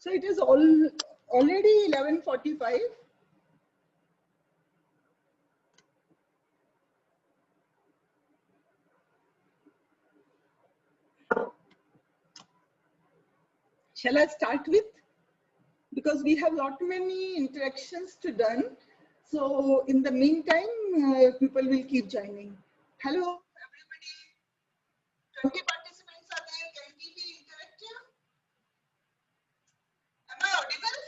So it is already 11:45. Shall I start with? Because we have lot many interactions to done. So in the meantime, people will keep joining. Hello, everybody. 20 participants are there. Can we be interactive? Am I audible?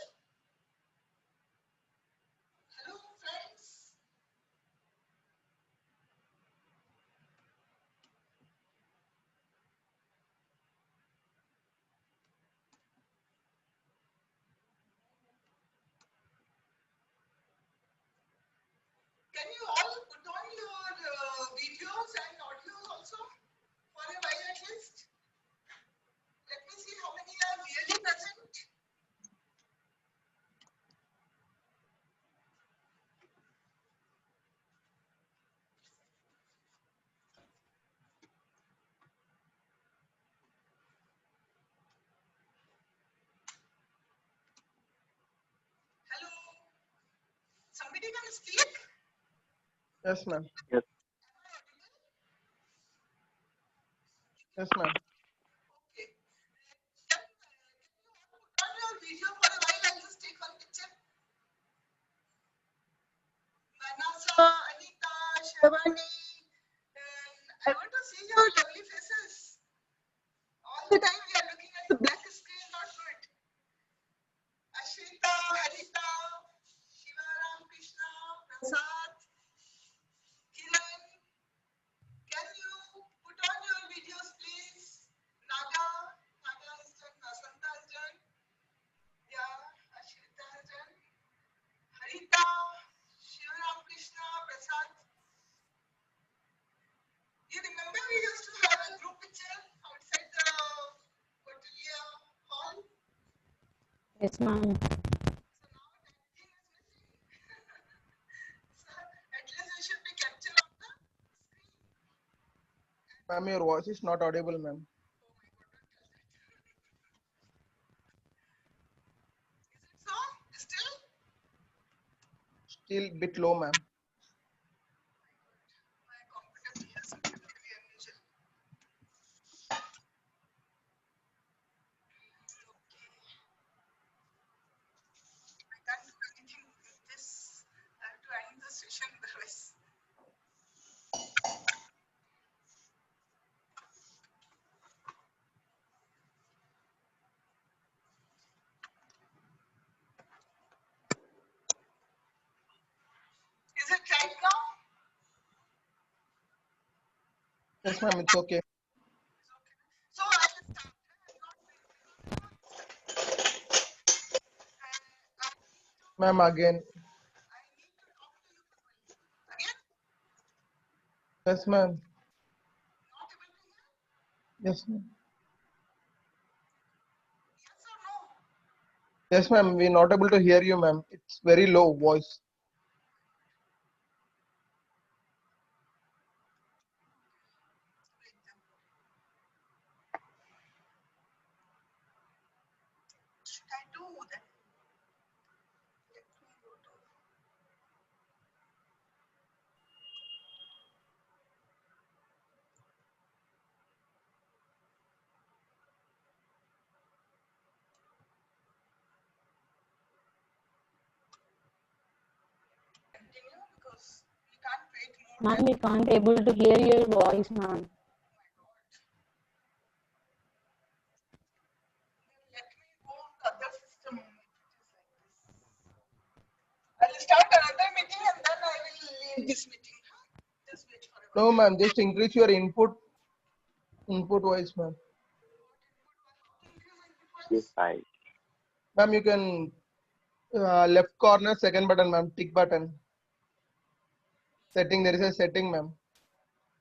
Hello, friends. Can you all put on your videos and audios also for a while at least? Let me see how many are really present. Hello. Somebody can speak? Yes, ma'am. Yes. Yes, ma'am. Okay. Can you put on your video for a while? I'll just take one picture. Manasa, Anita, Shavani, and I want to see your lovely faces. All the time we are looking at the black screen, not good. Ashita, Harita, Shivaram, Krishna, Prasad, Kiran, can you put on your videos, please? Naga is done, Vasanta is done. Yeah, Ashita is done. Harita, Shivaram, Krishna, Prasad. You remember we used to have a group picture outside the Cordelia hall? Yes, ma'am. So now that thing is missing. So at least we should be captured on the screen. Ma'am, your voice is not audible, ma'am. Oh my God, don't tell that. Is it so? Still? Still bit low, ma'am. My computer behaves really unusual. Okay. I can't do anything with this. I have to end the session otherwise. Is it right now? Yes, ma'am, it's okay. It's okay. So I will start. Ma'am, again. I need to talk to you people. Again? Yes, ma'am. Not able to hear? Yes, ma'am. Yes or no? Yes, ma'am. We're not able to hear you, ma'am. It's very low voice. What should I do then? Let me go to. Continue because we can't wait more. Ma'am, we can't able to hear your voice, ma'am. Oh my God. Then let me go on the other system if it is like this. I'll start another meeting and then I will leave this meeting. Just wait for a while. No, ma'am. Just increase your input voice, ma'am. Yes, I. Ma'am, you can left corner second button, ma'am. Tick button. Setting. There is a setting, ma'am.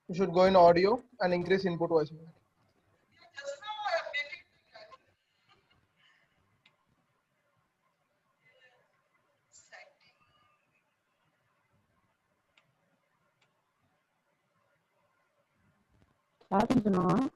You should go in audio and increase input voice, ma'am. Yeah, just now I updated the setting. Starting now.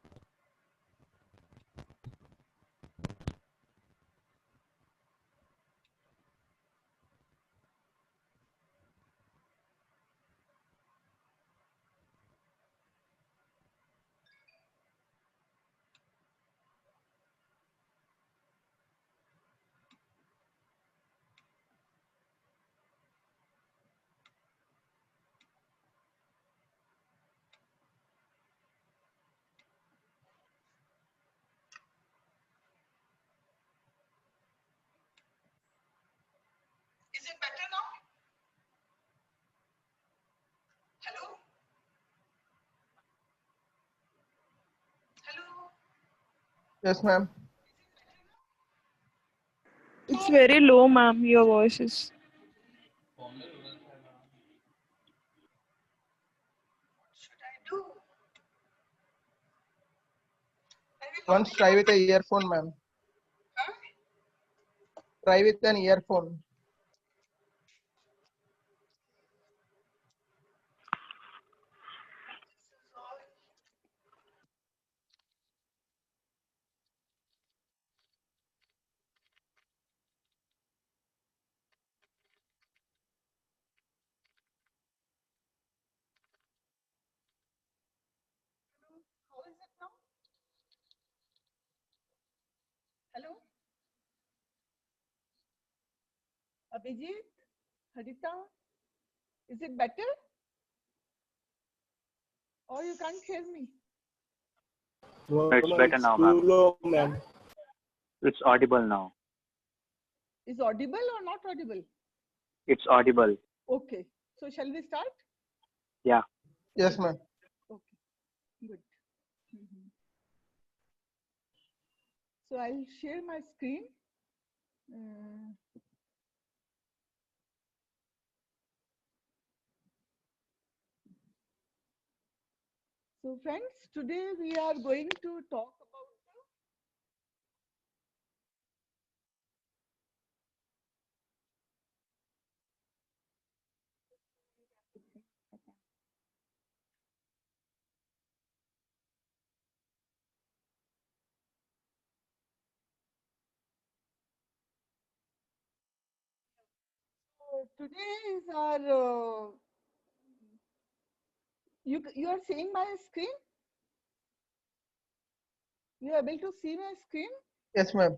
Yes, ma'am. It's very low, ma'am. Your voice is. Should I do? Once try with a earphone, ma'am. Huh? Try with an earphone. How is it now? Hello? Abhijit? Harita? Is it better? Or you can't hear me? It's better now, ma'am. Low, ma'am. It's audible now. Is audible or not audible? It's audible. Okay. So shall we start? Yeah. Yes, ma'am. Okay. Good. Mhm. So I'll share my screen. Uh, so friends, today we are going to talk about the today is our you are seeing my screen? You are able to see my screen? Yes, ma'am.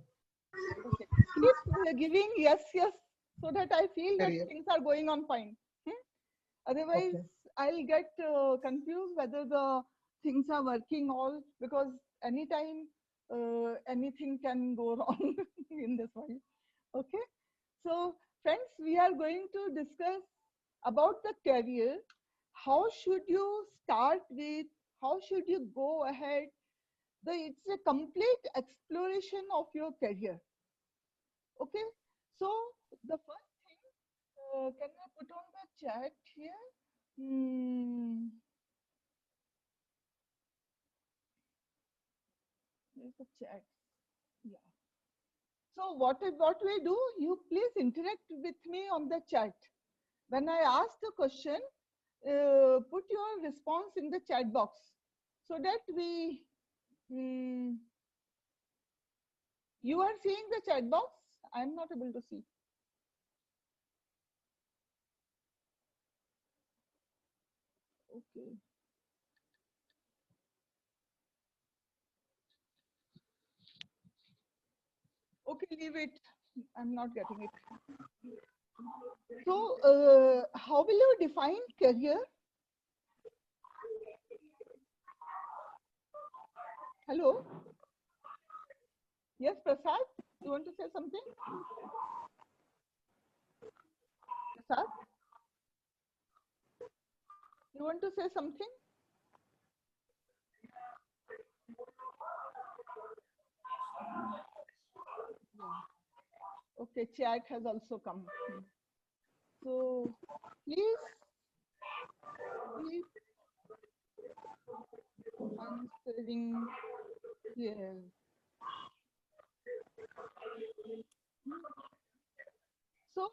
Okay. Keep giving yes, yes, so that I feel that Here. things are going on fine. Otherwise, Okay. I'll get confused whether the things are working all, because anytime anything can go wrong in this world. Okay. So friends, we are going to discuss about the career. How should you start with? How should you go ahead? It's a complete exploration of your career. Okay. So the first thing, can I put on the chat here? There's a chat. Yeah. So what we do? You please interact with me on the chat. When I ask the question, put your response in the chat box so that we. You are seeing the chat box? I'm not able to see. Okay. Okay, leave it. I'm not getting it. So, how will you define career? Hello? Yes, Prasad, you want to say something? Prasad? You want to say something? Yeah. Okay, chat has also come. So, please keep answering here. So,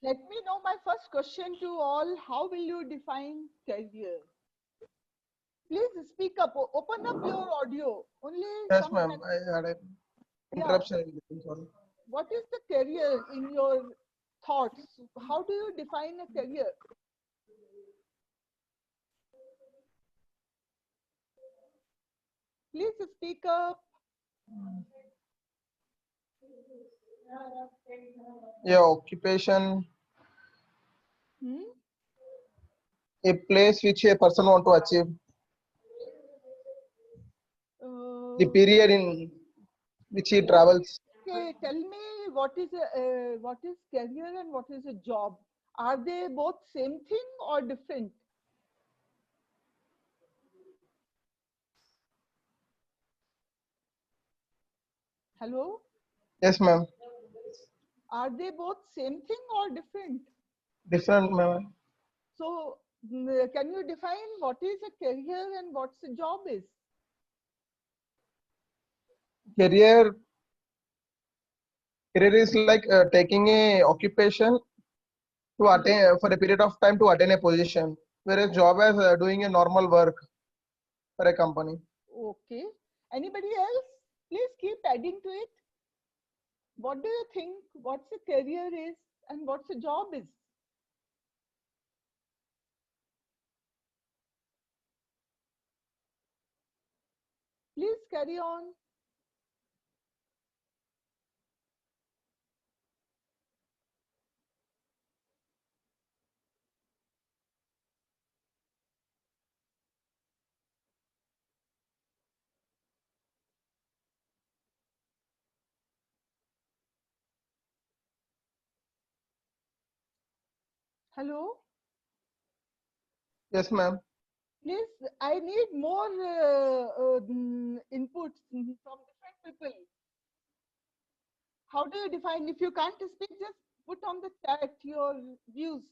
let me know my first question to all. How will you define career? Please speak up. Open up your audio. Only Yes, some ma'am. seconds. I had an Yeah. interruption in between. Sorry. What is the career in your thoughts? How do you define a career? Please speak up. Yeah, occupation, Hmm? a place which a person want to achieve, the period in which he travels. Okay, tell me what is career and what is a job? Are they both same thing or different? Hello? Yes, ma'am. Are they both same thing or different? Different, ma'am. So can you define what is a career and what's a job is? Career, career is like taking a occupation to attain for a period of time to attain a position, whereas job is doing a normal work for a company. Okay. Anybody else? Please keep adding to it. What do you think? What's a career is and what's a job is? Please carry on. Hello? Yes, ma'am. Please, I need more inputs from different people. How do you define? If you can't speak, just put on the chat your views.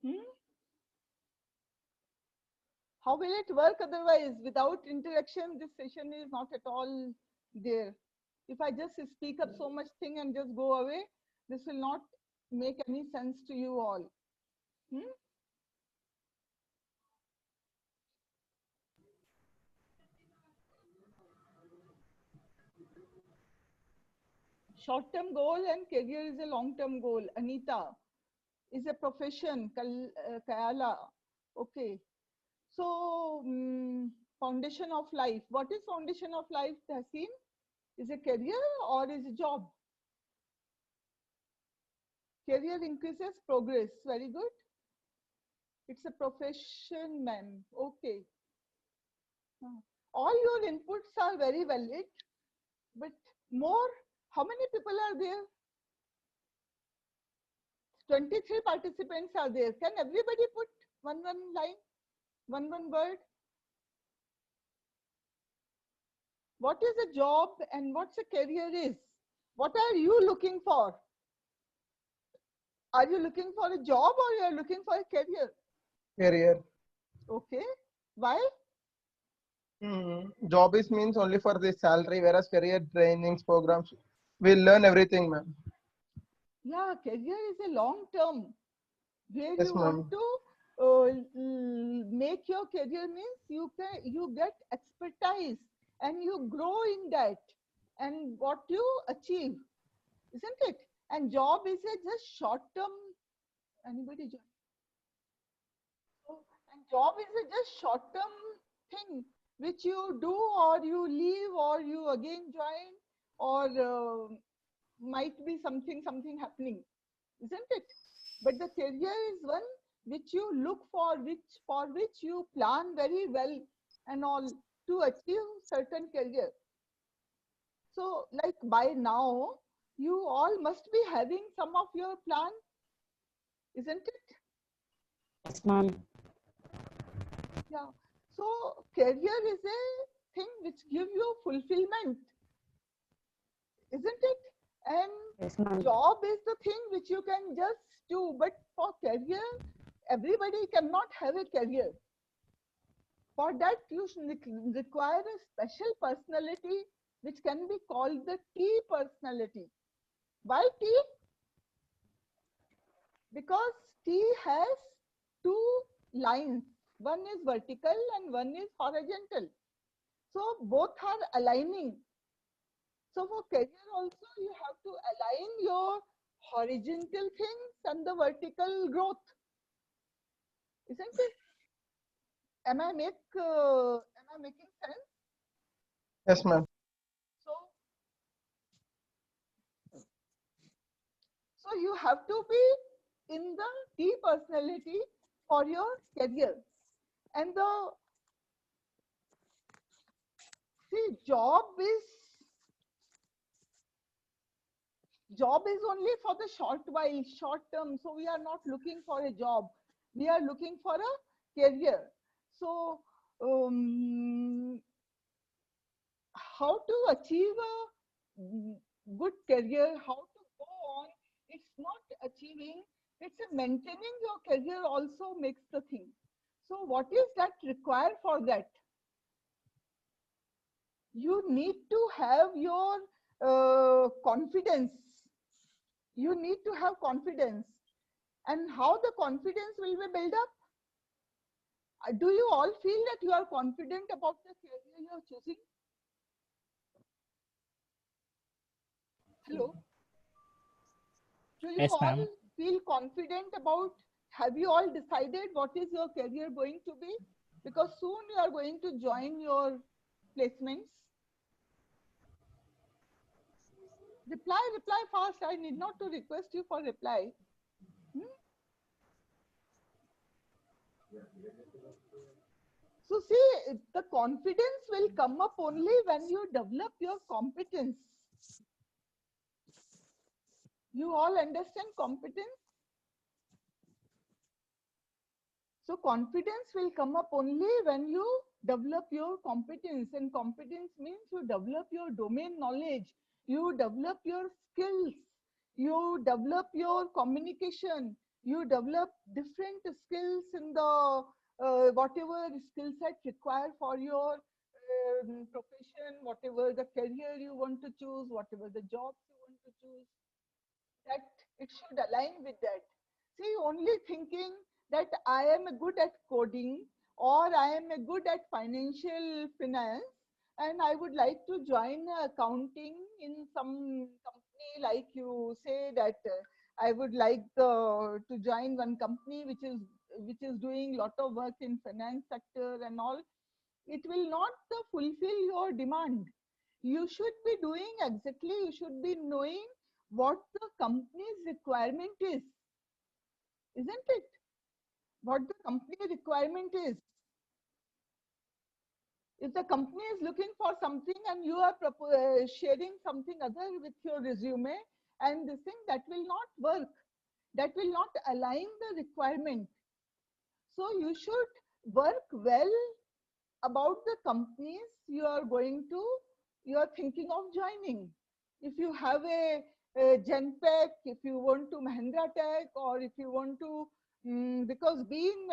Hmm? How will it work otherwise? Without interaction, this session is not at all there. If I just speak up so much thing and just go away, this will not make any sense to you all. Hmm? Short-term goal and career is a long-term goal. Anita is a profession. Kayala. Okay. So, foundation of life. What is foundation of life, Tahsin? Is a career or is a job? Career increases progress. Very good. It's a profession, ma'am. Okay. All your inputs are very valid, but more, how many people are there? 23 participants are there. Can everybody put one line, one word? What is a job and what's a career is? What are you looking for? Are you looking for a job or you are looking for a career? Career. Okay. Why? Job is means only for the salary, whereas career trainings programs will learn everything, ma'am. Yeah, career is a long term where Yes, you ma'am. want to make your career means you get expertise and you grow in that and what you achieve, isn't it? And job is a just short term. Anybody join? So, and job is a just short term thing which you do or you leave or you again join or might be something happening, isn't it? But the career is one which you look for which you plan very well and all to achieve certain career. So like by now you all must be having some of your plan, isn't it? Yes, ma'am. Yeah. So career is a thing which give you fulfillment, isn't it? And Yes, ma'am. job is the thing which you can just do, but for career everybody cannot have a career. For that you require a special personality which can be called the T personality. Why T? Because T has two lines. One is vertical and one is horizontal. So both are aligning. So for career also you have to align your horizontal things and the vertical growth. Isn't it? Am I making sense? Yes, ma'am. So so you have to be in the T personality for your career. And the see job is only for the short while, short term. So we are not looking for a job. We are looking for a career. So how to achieve a good career, how to go on, it's not achieving, it's a maintaining your career also makes the thing. So what is that required for that? You need to have your confidence. You need to have confidence. And how the confidence will be built up? Do you all feel that you are confident about the career you are choosing? Hello? Do you Yes, all ma'am. feel confident about, have you all decided what is your career going to be? Because soon you are going to join your placements. Reply fast. I need not to request you for reply. So see, the confidence will come up only when you develop your competence. You all understand competence? So confidence will come up only when you develop your competence, and competence means you develop your domain knowledge, you develop your skills, you develop your communication, you develop different skills in the whatever skill set required for your profession, whatever the career you want to choose, whatever the jobs you want to choose, that it should align with that. See, only thinking that I am good at coding or I am good at financial finance and I would like to join accounting in some company, like you say that I would like to join one company which is doing lot of work in finance sector and all. It will not fulfill your demand. You should be doing exactly, you should be knowing what the company's requirement is, isn't it? What the company requirement is. If the company is looking for something and you are sharing something other with your resume and this thing, that will not work. That will not align the requirement. So you should work well about the companies you are thinking of joining. If you have a Genpact, if you want to Mahindra Tech, or if you want to, because being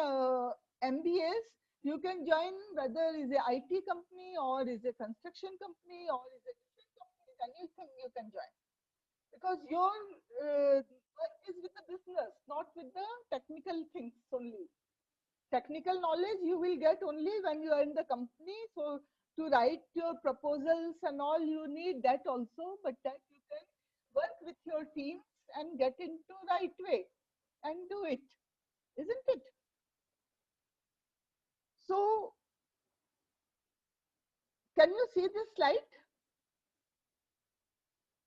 MBS, you can join whether is a IT company or is a construction company or is a different company, anything you can join. Because your work is with the business, not with the technical things only. Technical knowledge you will get only when you are in the company. So to write your proposals and all, you need that also, but that you can work with your teams and get into right way and do it, isn't it? So can you see this slide?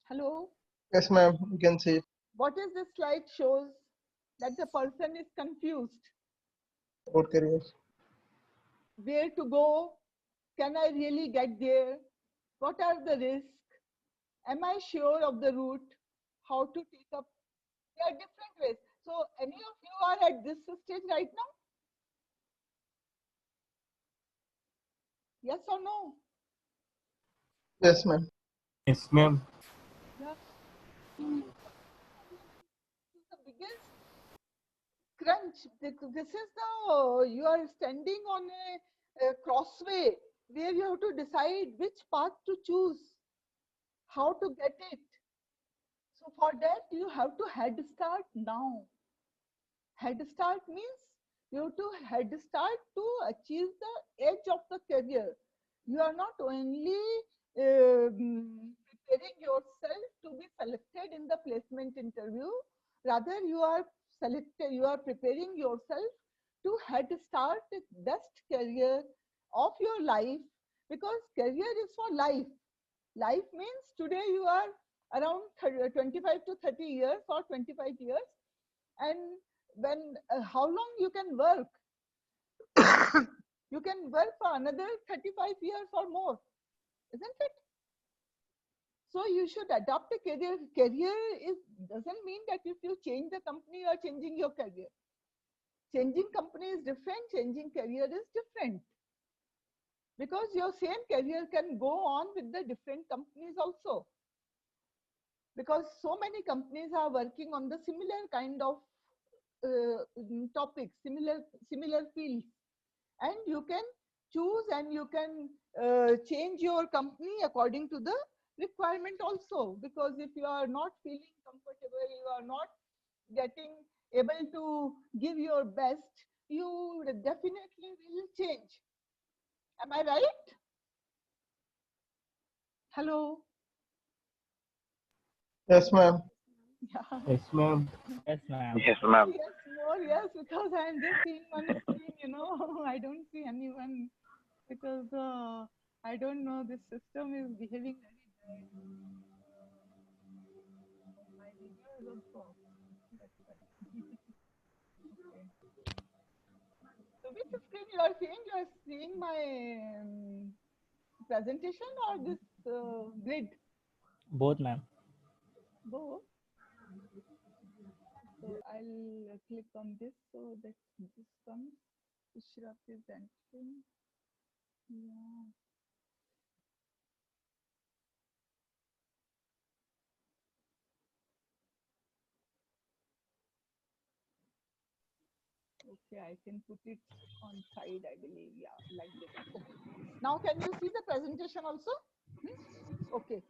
Hello? Yes, ma'am. You can see. What is this slide shows? That the person is confused. About careers. Where to go? Can I really get there? What are the risks? Am I sure of the route? How to take up? There are different ways. So any of you are at this stage right now? Yes or no? Yes, ma'am. Yes, ma'am. Yeah. This is the biggest crunch. This is the, you are standing on a crossway where you have to decide which path to choose, how to get it. So for that, you have to head start now. Head start means you have to head start to achieve the edge of the career. You are not only preparing yourself to be selected in the placement interview, rather you are preparing yourself to head start the best career of your life, because career is for life. Life means today you are around 25 to 30 years or 25 years, and when how long you can work? You can work for another 35 years or more, isn't it? So you should adopt a career. Career is doesn't mean that if you change the company you are changing your career. Changing company is different, changing career is different. Because your same career can go on with the different companies also. Because so many companies are working on the similar kind of topics, similar fields. And you can choose and you can change your company according to the requirement also. Because if you are not feeling comfortable, you are not getting able to give your best, you definitely will change. Am I right? Hello? Yes, ma'am. Yeah. Yes, ma'am. Yes, ma'am. Yes, ma'am. Yes, more, yes, because I am just seeing on screen, I don't see anyone because I don't know, this system is behaving very nice. My video is also off. That's why. Okay. So which screen you are seeing? You are seeing my presentation or this grid? Both, ma'am. Both. So I'll click on this so that this comes. Ishra presenting. Yeah. Okay, I can put it on side, I believe. Yeah, like this. Okay. Now, can you see the presentation also? Okay.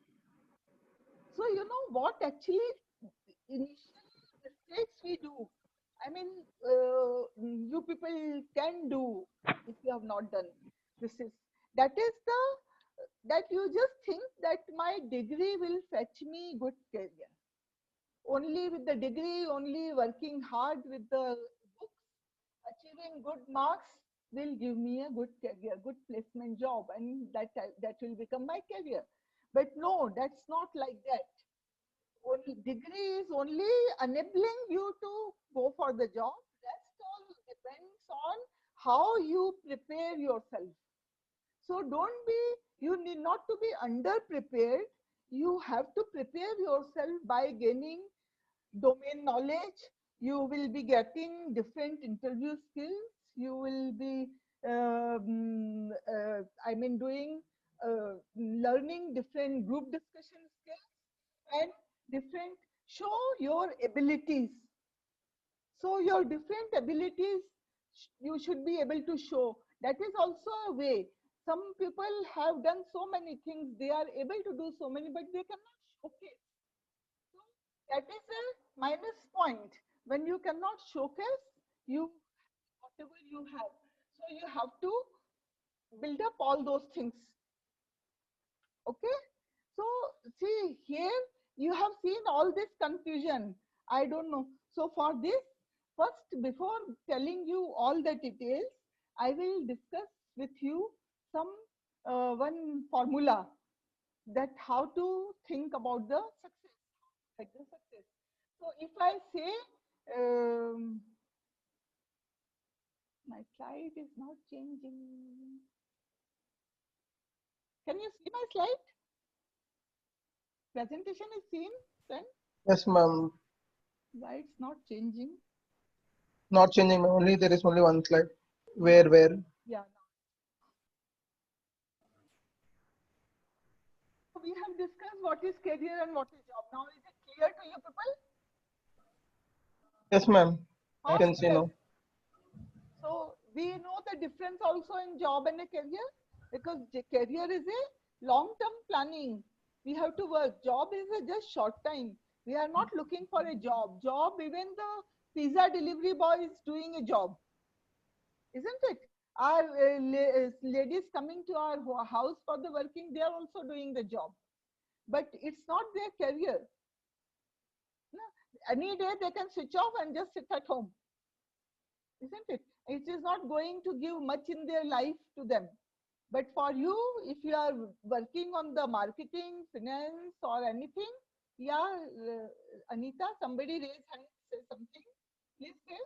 So, you know what actually initial mistakes we do. I mean, you people can do if you have not done. This is that is the that you just think that my degree will fetch me good career. Only with the degree, only working hard with the books, achieving good marks will give me a good career, good placement job, and that will become my career. But no, that's not like that. Only degree is only enabling you to go for the job. Rest all depends on how you prepare yourself. So don't be, you need not to be under prepared. You have to prepare yourself by gaining domain knowledge. You will be getting different interview skills. You will be doing learning different group discussion skills and different, show your abilities. So your different abilities you should be able to show. That is also a way. Some people have done so many things, they are able to do so many, but they cannot showcase. So that is a minus point. When you cannot showcase you whatever you have. So you have to build up all those things. Okay. So see here you have seen all this confusion. I don't know. So for this, first before telling you all the details, I will discuss with you some one formula that how to think about the success, like the success. So if I say my slide is not changing. Can you see my slide? Presentation is seen, friend? Yes, ma'am. Why it's not changing? Not changing. Only there is only one slide. Where? Yeah. We have discussed what is career and what is job. Now is it clear to you people? Yes, ma'am. I can Okay. see now. So we know the difference also in job and a career, because career is a long-term planning. We have to work. Job is a just short time. We are not looking for a job. Job, even the pizza delivery boy is doing a job, isn't it? Our ladies coming to our house for the working, they are also doing the job, but it's not their career. No? Any day they can switch off and just sit at home, isn't it? It is not going to give much in their life to them. But for you, if you are working on the marketing, finance, or anything, yeah, Anita, somebody raise hand, say something. Please say.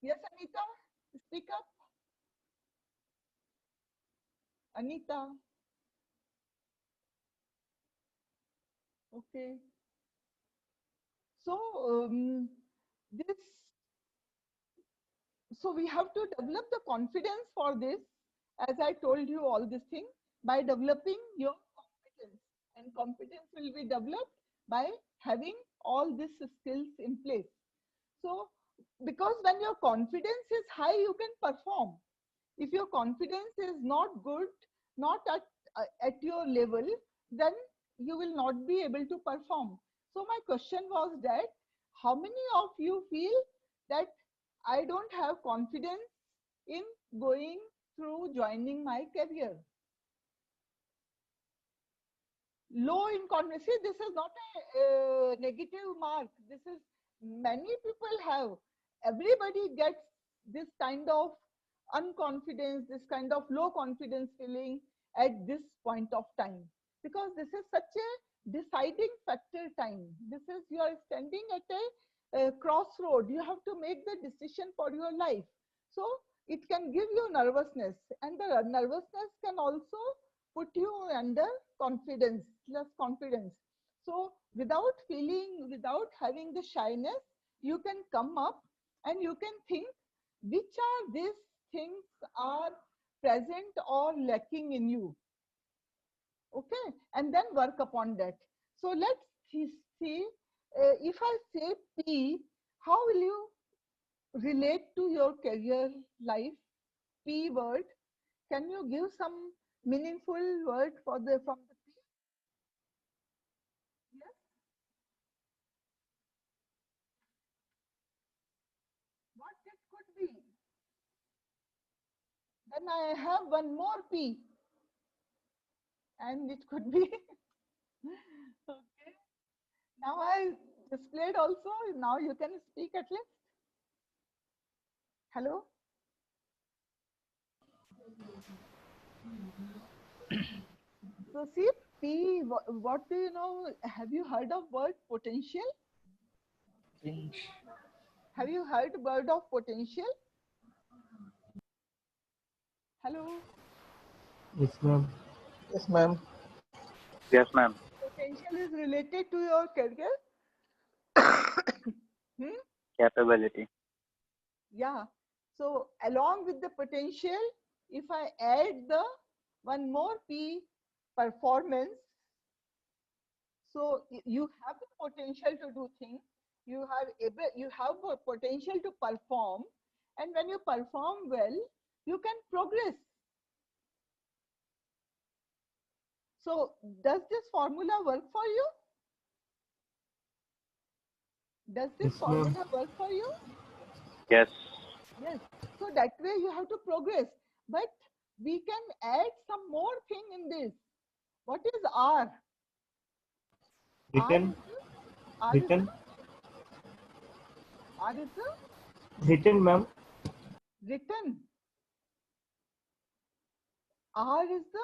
Yes, Anita, speak up. Anita. Okay. So this, so we have to develop the confidence for this, as I told you all this thing, by developing your competence, and competence will be developed by having all these skills in place. So because when your confidence is high, you can perform. If your confidence is not good, not at your level, then you will not be able to perform. So my question was that how many of you feel that I don't have confidence in going through joining my career? Low in confidence. See, this is not a negative mark. This is, many people have. Everybody gets this kind of unconfidence, this kind of low confidence feeling at this point of time, because this is such a deciding factor time. This is, you are standing at a crossroad. You have to make the decision for your life. So it can give you nervousness, and the nervousness can also put you under confidence, less confidence. So without feeling, without having the shyness, you can come up and you can think which are these things are present or lacking in you. Okay, and then work upon that. So let's see, if I say P, how will you relate to your career life? P word. Can you give some meaningful word for the from the P? Yes. What it could be? Then I have one more P, and it could be okay. Now I displayed also. Now you can speak at least. Hello. So see, P. What do you know? Have you heard of word potential? Fringe. Have you heard word of potential? Hello. Yes, ma'am. Yes, ma'am. Yes, ma'am. Potential is related to your career. Hmm? Capability. Yeah. So along with the potential, if I add the one more P, performance. So you have the potential to do things. You have a potential to perform, and when you perform well, you can progress. So does this formula work for you? Does this Yes, ma'am. formula work for you? Yes. Yes. So that way you have to progress. But we can add some more thing in this. What is R? Written. R is Written. the, R is the Written, ma'am. written. R is the,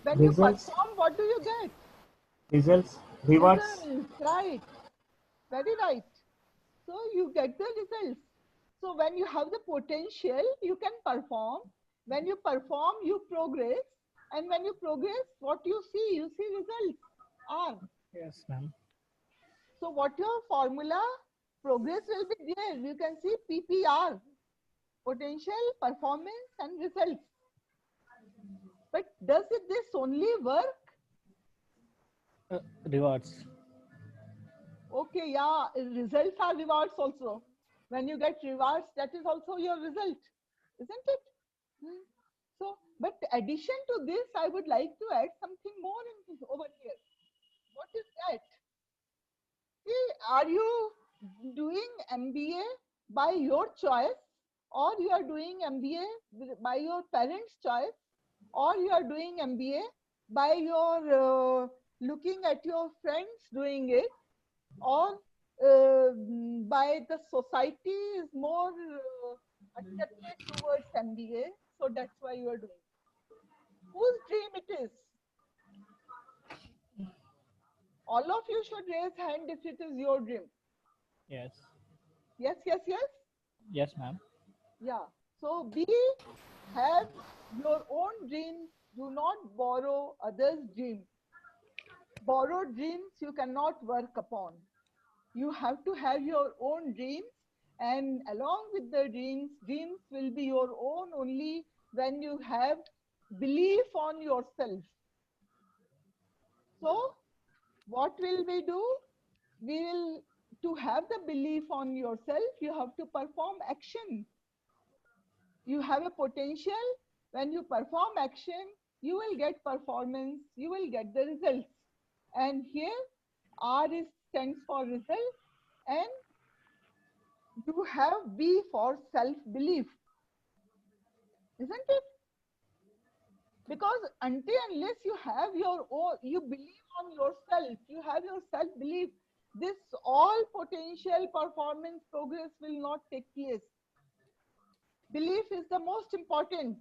when you Results. perform, what do you get? Results. Rewards. Results, right. Very right. So you get the results. So when you have the potential, you can perform. When you perform, you progress. And when you progress, what you see results. R. Yes, ma'am. So what your formula? Progress will be there. You can see PPR, potential, performance, and results. But does it this only work? Rewards. Okay, yeah, results are rewards also. When you get rewards, that is also your result, isn't it? Hmm. So, but addition to this, I would like to add something more in this over here. What is that? See, are you doing MBA by your choice, or you are doing MBA by your parents' choice, or you are doing MBA by your looking at your friends doing it, or by the society is more attracted towards MBA, so that's why you are doing. Whose dream it is? All of you should raise hand if it is your dream. Yes. Yes, yes, yes. Yes, ma'am. Yeah. So have your own dream. Do not borrow others' dream. borrowed dreams you cannot work upon. You have to have your own dreams, and along with the dreams will be your own only when you have belief on yourself. So what will we do? We will, to have the belief on yourself, you have to perform action. You have a potential. When you perform action, you will get performance, you will get the results. And here R is stands for result, and you have B for self-belief, isn't it? Because until unless you have your own, you believe on yourself, you have your self-belief, this all potential performance progress will not take place. Belief is the most important.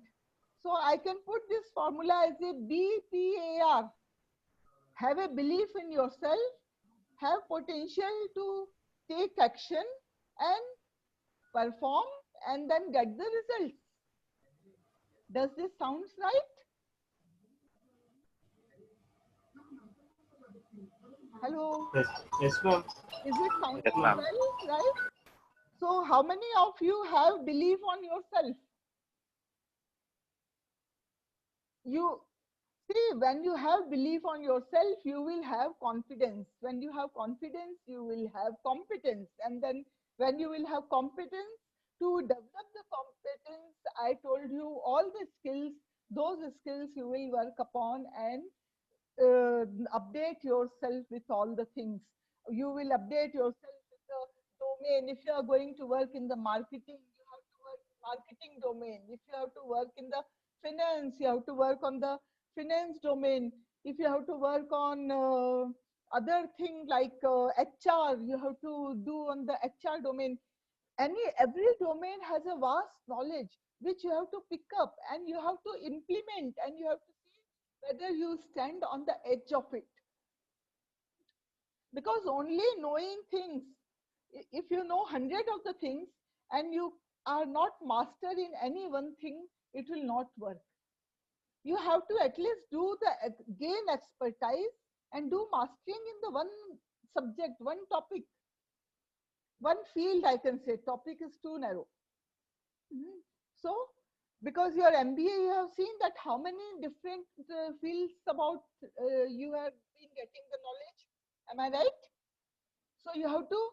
So I can put this formula as a BPAR. Have a belief in yourself, have potential to take action and perform, and then get the results. Does this sound right? Hello? Yes. Yes, ma'am. Is it sounding Yes, ma'am. well, right? So how many of you have belief on yourself? You see, when you have belief on yourself, you will have confidence. When you have confidence, you will have competence. And then when you will have competence, to develop the competence, I told you all the skills, those skills you will work upon and update yourself with all the things. You will update yourself with the domain. If you are going to work in the marketing, you have to work marketing domain. If you have to work in the finance, you have to work on the finance domain. If you have to work on other thing like HR, you have to do on the HR domain. Every domain has a vast knowledge which you have to pick up and you have to implement, and you have to see whether you stand on the edge of it. Because only knowing things, if you know 100 of the things and you are not master in any one thing, it will not work. You have to at least do the gain expertise and do mastering in the one subject, one topic, one field. I can say topic is too narrow. So because your MBA, you have seen that how many different fields about you have been getting the knowledge. Am I right? So you have to,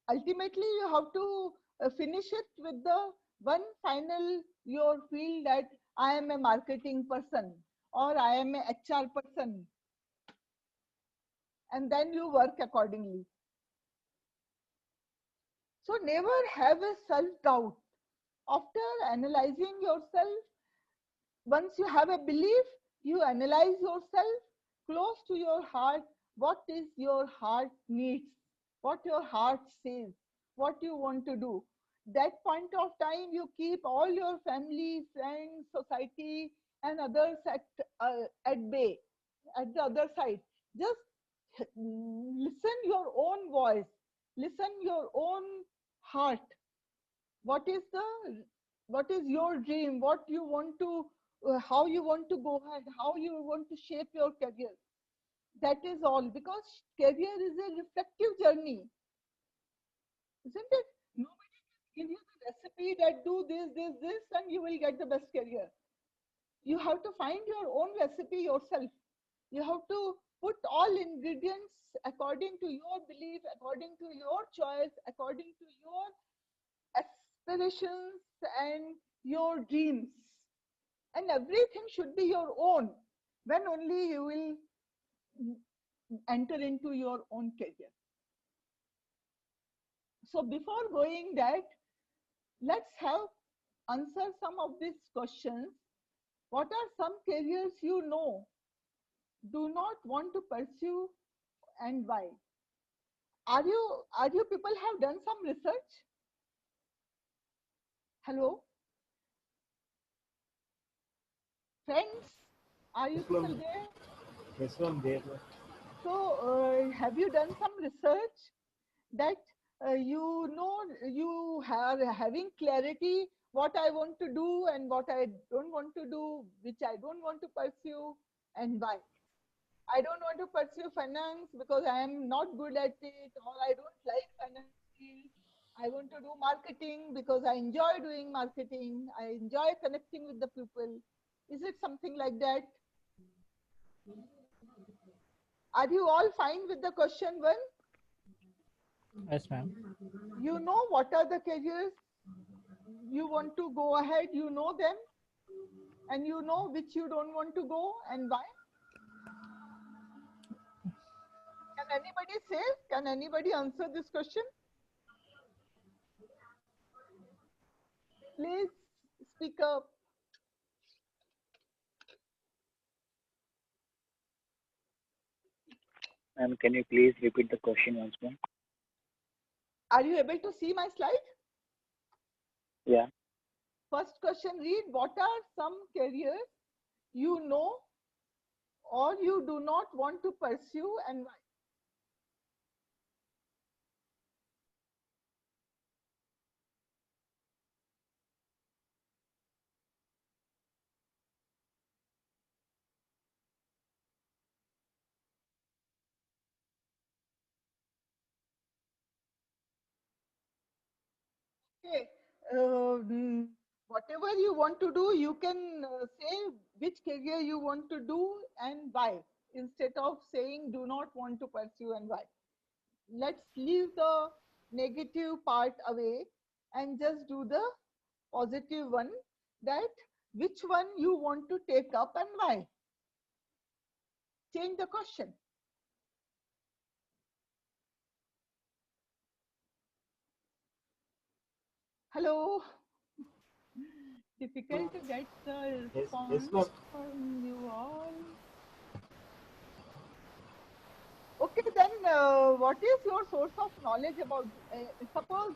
ultimately you have to finish it with the one final your field, that I am a marketing person or I am a HR person, and then you work accordingly. So never have a self-doubt. After analyzing yourself, once you have a belief, you analyze yourself close to your heart. What is your heart needs? What your heart says? What you want to do? That point of time, you keep all your family, friends, society, and others at bay, at the other side. Just listen your own voice. Listen your own heart. What is your dream? What you want to, how you want to go ahead? How you want to shape your career? That is all, because career is a reflective journey, isn't it? Nobody can give you the recipe that do this, and you will get the best career. You have to find your own recipe yourself. You have to put all ingredients according to your belief, according to your choice, according to your aspirations and your dreams. And everything should be your own. When only you will enter into your own career. So before going that, let's have answer some of these questions. What are some careers you know do not want to pursue, and why? Are you people have done some research? Hello? Friends, are you Yes, still ma'am. there? Yes, ma'am. There. So have you done some research that you know you are having clarity what I want to do and what I don't want to do, which I don't want to pursue, and why? I don't want to pursue finance because I am not good at it, or I don't like finance field. I want to do marketing because I enjoy doing marketing. I enjoy connecting with the people. Is it something like that? Are you all fine with the question one? Yes, ma'am. You know what are the careers you want to go ahead, you know them, and you know which you don't want to go and why. Can anybody say? Can anybody answer this question? Please speak up. Ma'am, can you please repeat the question once more? Are you able to see my slide? Yeah. First question, read what are some careers you know or you do not want to pursue and why? Okay. Whatever you want to do, you can say which career you want to do and why, instead of saying do not want to pursue and why. Let's leave the negative part away and just do the positive one, that which one you want to take up and why. Change the question. Hello. Difficult to get the Yes, response ma'am. from you all. Okay, then what is your source of knowledge about, suppose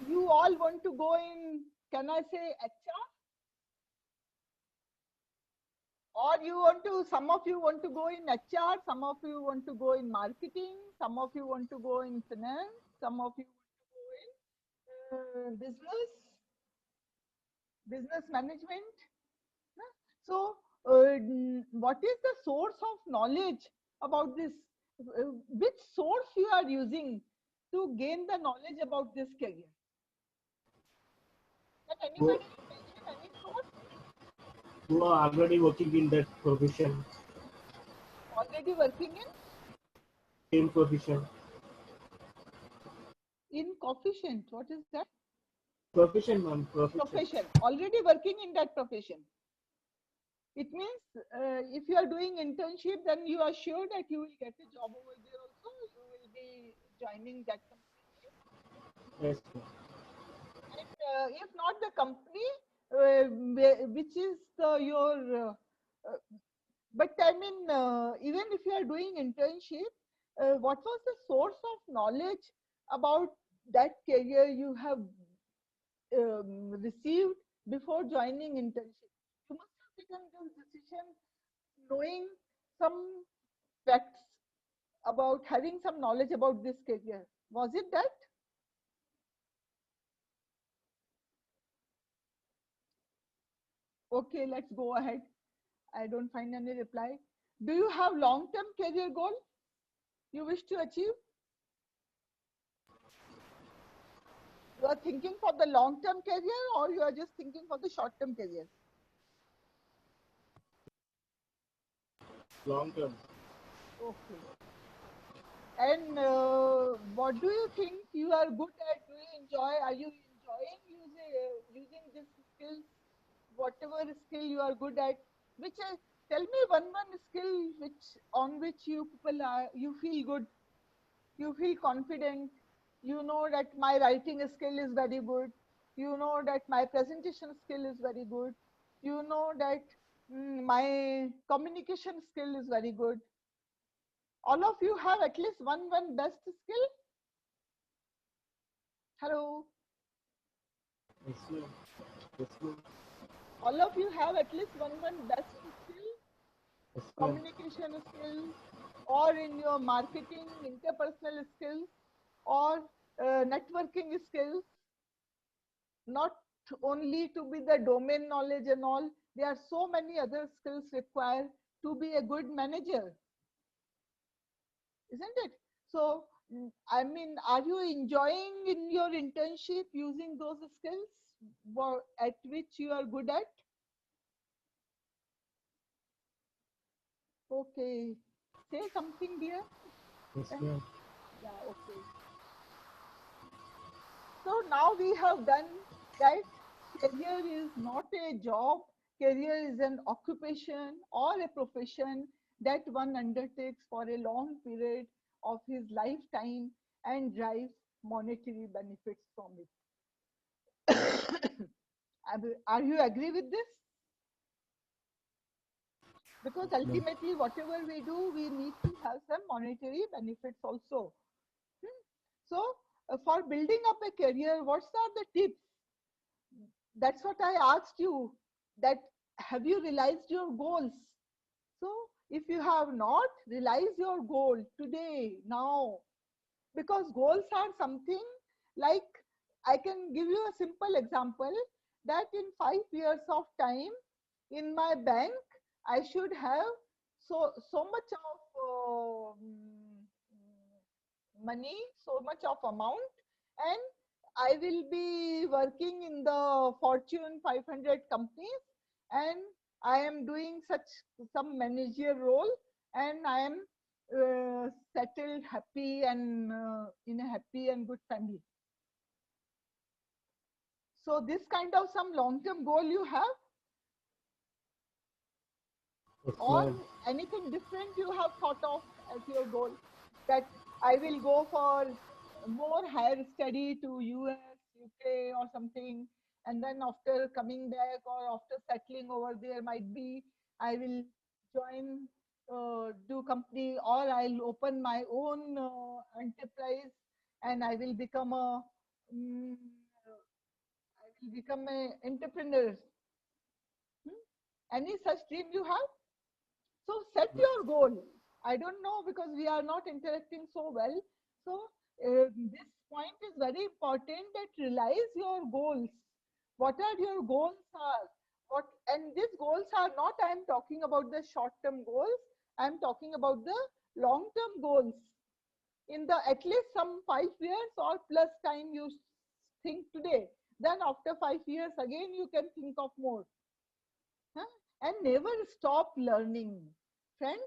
you all want to go in, can I say HR? Or you want to, some of you want to go in HR, some of you want to go in marketing, some of you want to go in finance, some of you want to go in business management. So, what is the source of knowledge about this? Which source you are using to gain the knowledge about this career? Can anybody mention any source? Who are already working in that profession, Already working same profession. in coefficient. What is that? Profession, ma'am. Profession. Profession. Already working in that profession. It means if you are doing internship, then you are sure that you will get a job over there also. You will be joining that company. Yes, ma'am. And if not the company, which is your, but I mean, even if you are doing internship, what was the source of knowledge about that career you have received before joining internship? You must have taken this decision knowing some facts about, having some knowledge about this career. Was it that? Okay, let's go ahead. I don't find any reply. Do you have long-term career goal you wish to achieve? You are thinking for the long-term career, or you are just thinking for the short-term career? Long term. Okay. And what do you think you are good at? Do you enjoy? Are you enjoying using this skill? Whatever skill you are good at, which tell me one skill which you people are, you feel good, you feel confident, you know that my writing skill is very good, you know that my presentation skill is very good, you know that my communication skill is very good. All of you have at least one best skill. Hello. Yes, ma'am. Yes, ma'am. All of you have at least one best skill, Yes, ma'am. communication skill, or in your marketing, interpersonal skills, or networking skills. Not only to be the domain knowledge and all, there are so many other skills required to be a good manager. isn't it? So, I mean, are you enjoying in your internship using those skills at which you are good at? Okay. Say something, dear. Yes, ma'am. Yeah, okay. So now we have done that career is not a job, career is an occupation or a profession that one undertakes for a long period of his lifetime and drives monetary benefits from it. Are you agree with this? Because ultimately, whatever we do, we need to have some monetary benefits also. So, for building up a career, what are the tips? That's what I asked you. That have you realized your goals? So, if you have not realized your goal today, now, because goals are something like, I can give you a simple example that in 5 years of time in my bank, I should have so much of money, so much of amount, and I will be working in the Fortune 500 companies, and I am doing such some manager role, and I am settled, happy, and in a happy and good family. So this kind of some long-term goal you have, Yes, or ma'am. anything different you have thought of as your goal, that I will go for more higher study to US, UK or something, and then after coming back or after settling over there, might be I will join, do company, or I'll open my own enterprise, and I will become a mm, I will become a entrepreneur. Hmm? Any such dream you have? So set your goal. I don't know because we are not interacting so well. So this point is very important, that realize your goals. What are your goals are? What, and these goals are not, I am talking about the short-term goals. I am talking about the long-term goals. In the at least some 5 years or plus time you think today. Then after 5 years again you can think of more. Huh? And never stop learning. Friends,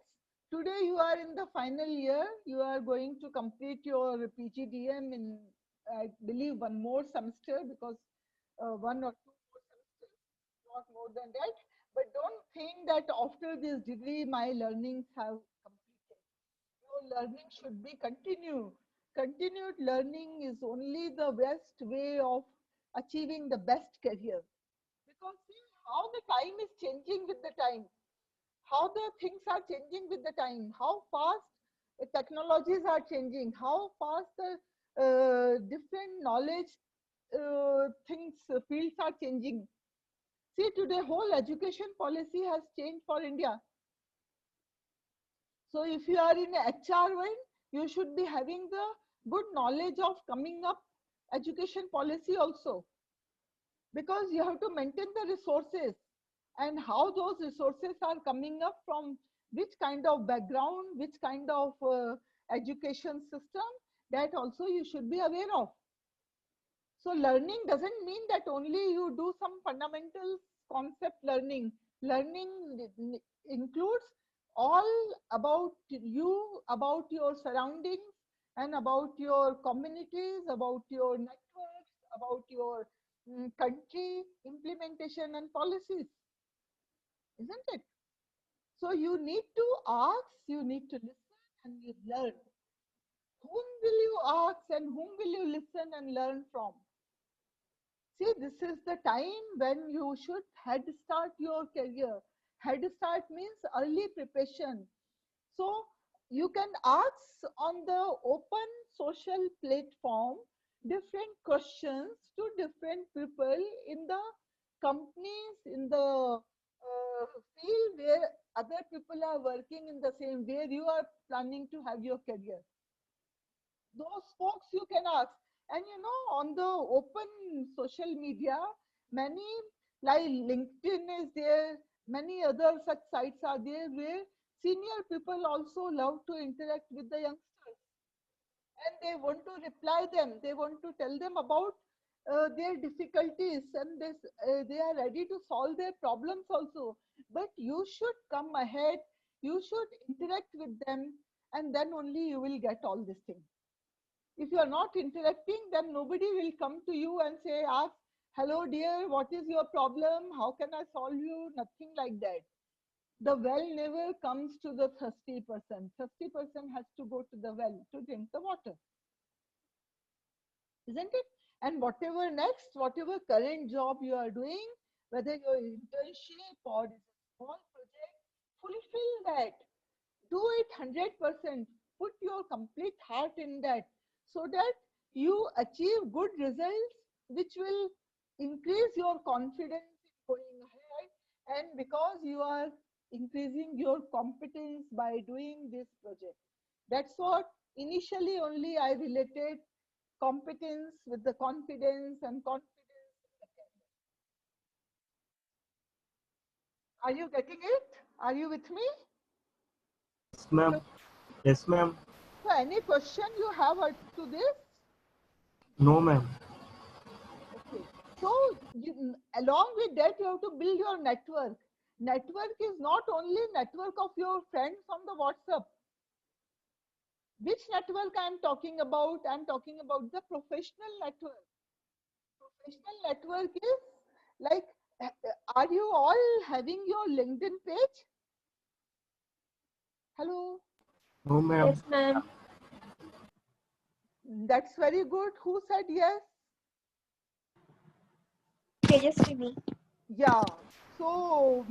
today you are in the final year. You are going to complete your PGDM in, I believe, one more semester, because one or two more semesters, not more than that. But don't think that after this degree, my learnings have completed. Your learning should be continued. Continued learning is only the best way of achieving the best career. Because see how the time is changing with the time, how the things are changing with the time, how fast the technologies are changing, how fast the different knowledge things, fields are changing. See, today whole education policy has changed for India. So if you are in HR world, you should be having the good knowledge of coming up education policy also, because you have to maintain the resources, and how those resources are coming up from which kind of background, which kind of education system, that also you should be aware of. So learning doesn't mean that only you do some fundamental concept learning. Learning includes all about you, about your surroundings, and about your communities, about your networks, about your country, implementation and policies, isn't it? So you need to ask, you need to listen, and you learn. Whom will you ask and whom will you listen and learn from? See, this is the time when you should head start your career. Head start means early preparation. So you can ask on the open social platform different questions to different people in the companies, in the field where other people are working in the same, where you are planning to have your career. Those folks you can ask. And you know, on the open social media, many, like LinkedIn is there, many other such sites are there where senior people also love to interact with the youngsters. and they want to reply them. They want to tell them about their difficulties, and they are ready to solve their problems also. But you should come ahead, you should interact with them, and then only you will get all these things. If you are not interacting, then nobody will come to you and say, ask, hello dear, what is your problem? How can I solve you? Nothing like that. The well never comes to the thirsty person. Thirsty person has to go to the well to drink the water. Isn't it? And whatever next, whatever current job you are doing, whether your internship or is a small project, fulfill that. Do it 100%. Put your complete heart in that so that you achieve good results, which will increase your confidence in going ahead. And because you are increasing your competence by doing this project. That's what initially only I related competence with the confidence and confidence with the career. Are you getting it? Are you with me? Yes, ma'am. Yes, ma'am. So any question you have to this? No, ma'am. Okay. So along with that, you have to build your network. Network is not only network of your friends on the WhatsApp. Which network I am talking about? I am talking about the professional network. Professional network is like, are you all having your LinkedIn page? Hello. No, ma'am. Yes, ma'am. That's very good. Who said yes? Tejaswini. Yeah. So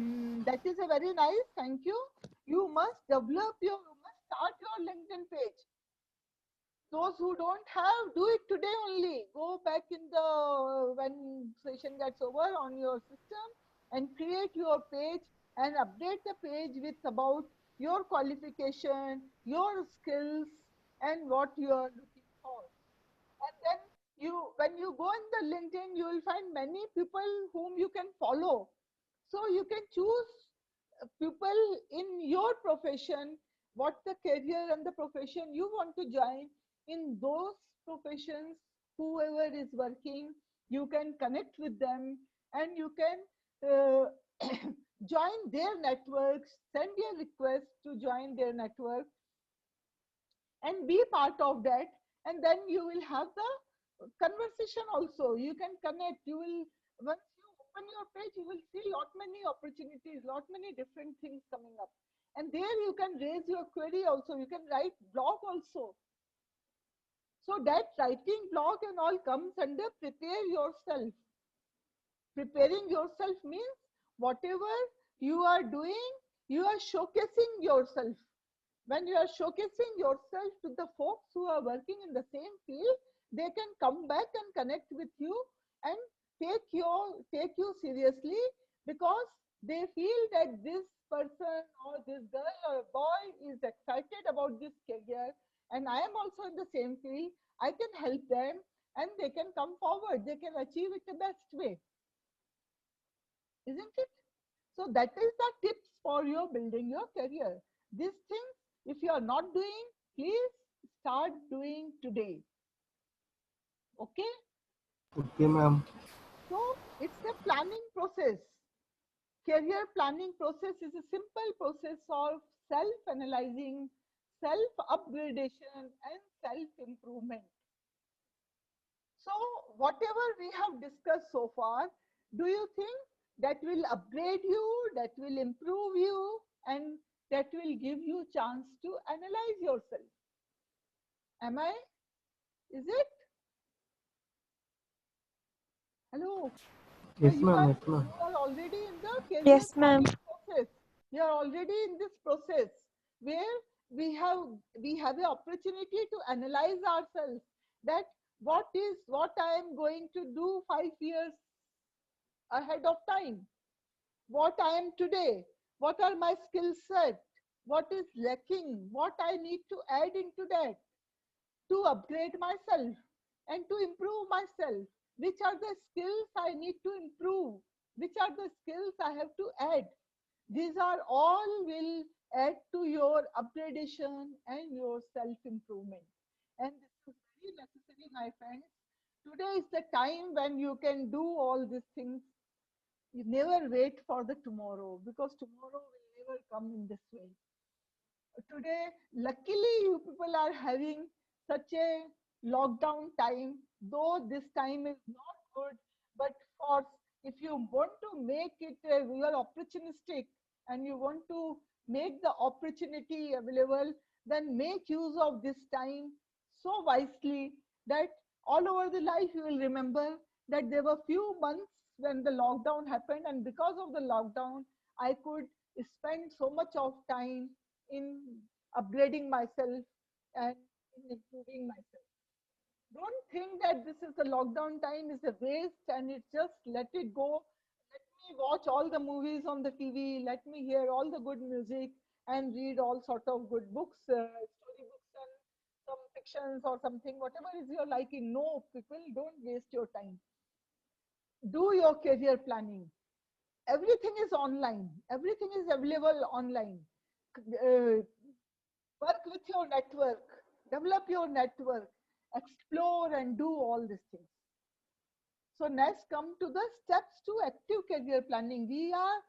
that is a very nice. Thank you. You must you must start your LinkedIn page. Those who don't have, do it today only. Go back in the, when session gets over, on your system and create your page and update the page with about your qualification, your skills, and what you are looking for. And then when you go in the LinkedIn, you will find many people whom you can follow. So you can choose people in your profession, what the career and the profession you want to join. In those professions, whoever is working, you can connect with them, and you can join their networks, send a request to join their network and be part of that. And then you will have the conversation also. You can connect. You will, once you open your page, you will see lot many opportunities, lot many different things coming up. And there you can raise your query also. You can write blog also. So that writing blog and all comes under prepare yourself. Preparing yourself means whatever you are doing, you are showcasing yourself. When you are showcasing yourself to the folks who are working in the same field, they can come back and connect with you and take you seriously, because they feel that this person or this girl or boy is excited about this career, and I am also in the same field. I can help them, and they can come forward. They can achieve it the best way, isn't it? So that is the tips for your building your career. These things, if you are not doing, please start doing today. Okay? Okay, ma'am. So it's a planning process. Career planning process is a simple process of self-analyzing, self-upgradation, and self-improvement. So whatever we have discussed so far, do you think that will upgrade you, that will improve you, and that will give you chance to analyze yourself? Am I? Is it? Hello. Yes, You ma'am. are, Yes, ma'am. you are already in the career Yes, ma'am. planning process. You are already in this process where we have the opportunity to analyze ourselves, that what I am going to do 5 years ahead of time, what I am today, what are my skill set, what is lacking, what I need to add into that to upgrade myself and to improve myself. Which are the skills I need to improve? Which are the skills I have to add? These are all will add to your upgradation and your self-improvement. And this is absolutely necessary, my friends. Today is the time when you can do all these things. You never wait for the tomorrow, because tomorrow will never come in this way. Today, luckily, you people are having such a lockdown time, though this time is not good, but for if you want to make it a real opportunistic and you want to make the opportunity available, then make use of this time so wisely that all over the life you will remember that there were few months when the lockdown happened, and because of the lockdown, I could spend so much of time in upgrading myself and in improving myself. Don't think that this is the lockdown time is a waste and it's just let it go. Let me watch all the movies on the TV. Let me hear all the good music and read all sort of good books, story books and some fictions or something, whatever is your liking. No, people, don't waste your time. Do your career planning. Everything is online. Everything is available online. Work with your network, develop your network, explore and do all these things. So next come to the steps to active career planning. We are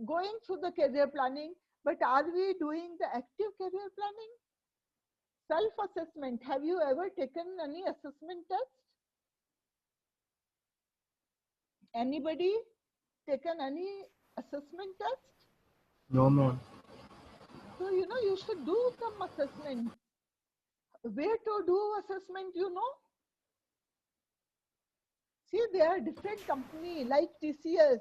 going through the career planning, but are we doing the active career planning? Self-assessment. Have you ever taken any assessment test? Anybody taken any assessment test? No, ma'am. So, you should do some assessment. Where to do assessment, See, there are different companies like TCS,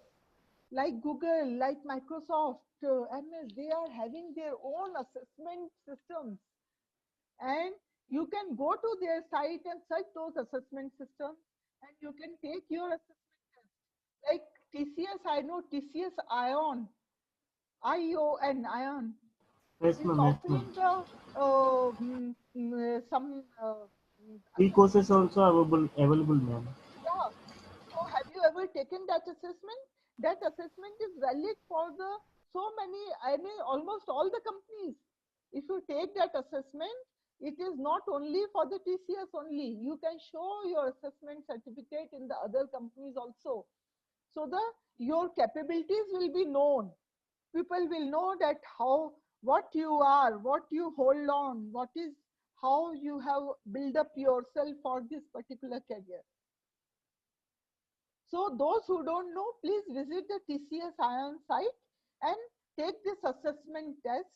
like Google, like Microsoft, MS. They are having their own assessment systems. And you can go to their site and search those assessment systems and you can take your assessment test. Like TCS, I know TCS ION, ION, ION. Yes, It's ma'am. Yes, offering ma'am. some Free courses also available, ma'am. yeah. So have you ever taken that assessment? That assessment is valid for the so many, I mean, almost all the companies. If you take that assessment, it is not only for the TCS only. You can show your assessment certificate in the other companies also. So your capabilities will be known. People will know that what you are, what you hold on, how you have built up yourself for this particular career. So those who don't know, please visit the TCS ION site and take this assessment test.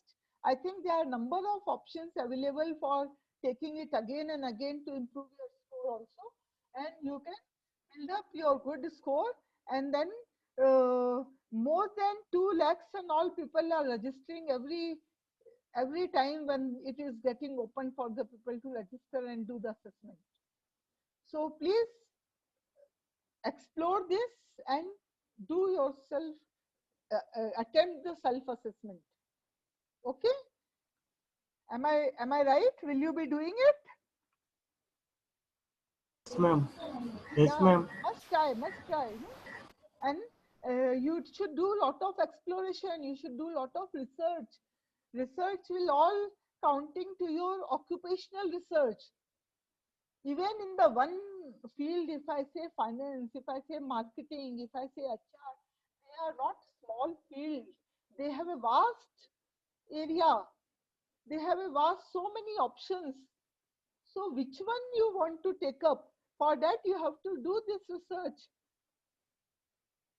I think there are a number of options available for taking it again and again to improve your score also. And you can build up your good score, and then more than 2 lakhs and all people are registering every time when it is getting open for the people to register and do the assessment. So please explore this and do yourself, attempt the self-assessment. Okay? Am I right? Will you be doing it? Yes, ma'am. Yes, Yeah, ma'am. must try, no? And you should do a lot of exploration. You should do a lot of research. Research will all counting to your occupational research. Even in the one field, if I say finance, if I say marketing, if I say HR, they are not small fields. They have a vast area. They have a vast, so many options. So which one you want to take up? For that, you have to do this research.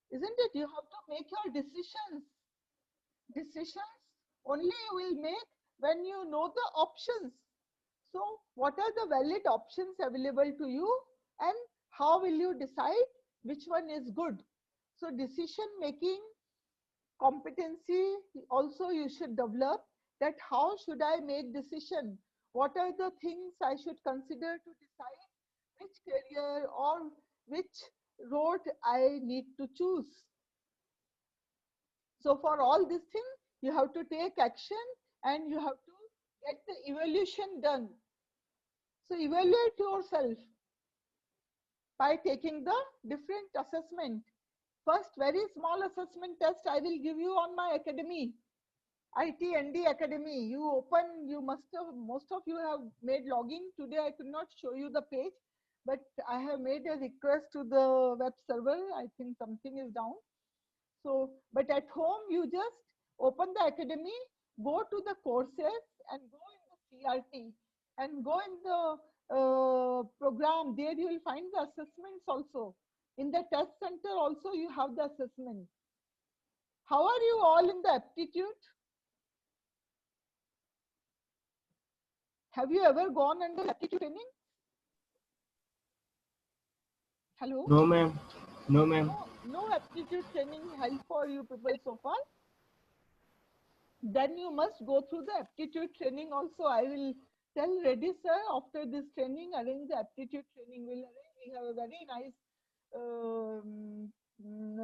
Isn't it? You have to make your decisions. Decisions only you will make when you know the options. So what are the valid options available to you, and how will you decide which one is good? So decision making competency also you should develop, that how should I make decision? What are the things I should consider to decide which career or which road I need to choose? So for all these things, you have to take action and you have to get the evaluation done. So evaluate yourself by taking the different assessment. First, very small assessment test I will give you on my academy. ITND Academy, you open, you must have, most of you have made login. Today I could not show you the page, but I have made a request to the web server. I think something is down. So, but at home, you just open the academy, go to the courses and go in the CRT and go in the program. There you will find the assessments also. In the test center also you have the assessment. How are you all in the aptitude? Have you ever gone under aptitude training? Hello? No, ma'am. No, ma'am. No aptitude training held for you people so far? Then you must go through the aptitude training also. I will tell Reddy sir after this training, arrange the aptitude training. We'll arrange. We have a very nice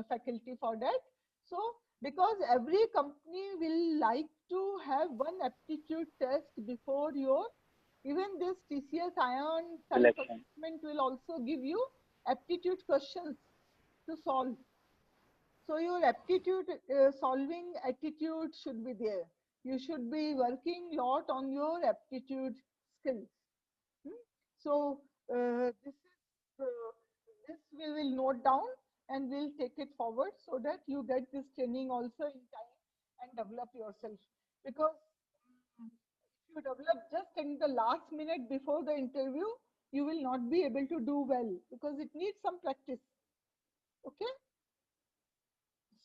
faculty for that. So, because every company will like to have one aptitude test before your, even this TCS ION self-assessment will also give you aptitude questions to solve. So your aptitude solving attitude should be there. You should be working a lot on your aptitude skills. So this we will note down and we'll take it forward so that you get this training also in time and develop yourself. Because if you develop just in the last minute before the interview, you will not be able to do well because it needs some practice. Okay.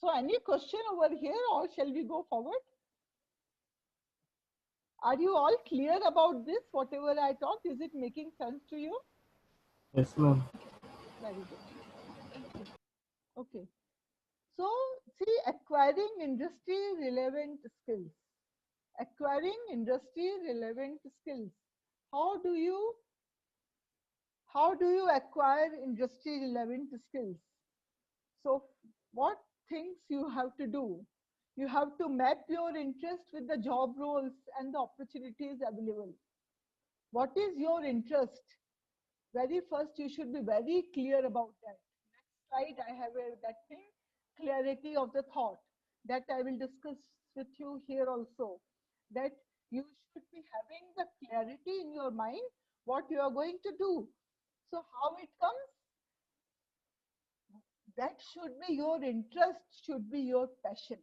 So any question over here or shall we go forward? Are you all clear about this? Whatever I taught, is it making sense to you? Yes, ma'am. Very good. Okay. So see, acquiring industry relevant skills. Acquiring industry relevant skills. How do you acquire industry relevant skills? So what things you have to do? You have to map your interest with the job roles and the opportunities available. What is your interest? Very first, you should be very clear about that. Next slide, I have that thing, clarity of the thought, that I will discuss with you here also. That you should be having the clarity in your mind what you are going to do. So how it comes? That should be your interest, should be your passion.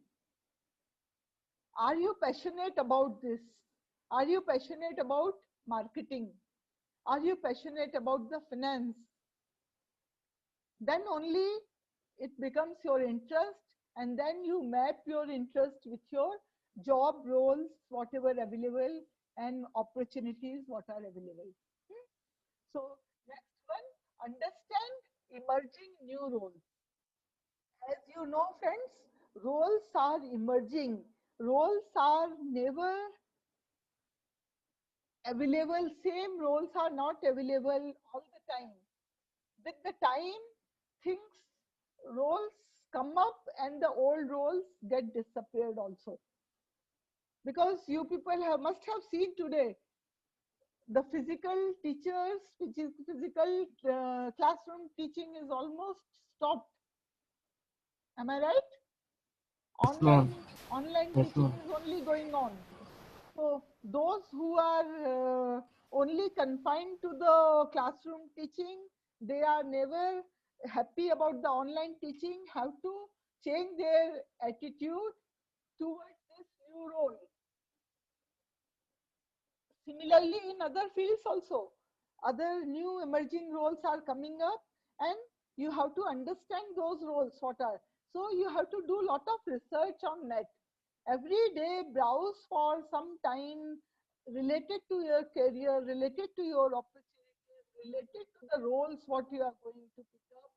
Are you passionate about this? Are you passionate about marketing? Are you passionate about the finance? Then only it becomes your interest, and then you map your interest with your job roles, whatever available, and opportunities, what are available. So next one, understand emerging new roles. As you know, friends, roles are emerging. Roles are never available. Same roles are not available all the time. With the time, things, roles come up and the old roles get disappeared also. Because you people must have seen today, the physical teachers, which is physical classroom teaching is almost stopped. Am I right? Online Yes, teaching is only going on. So those who are only confined to the classroom teaching, they are never happy about the online teaching, have to change their attitude towards this new role. Similarly, in other fields also, other new emerging roles are coming up and you have to understand those roles what are. So you have to do a lot of research on net. Every day browse for some time related to your career, related to your opportunities, related to the roles what you are going to pick up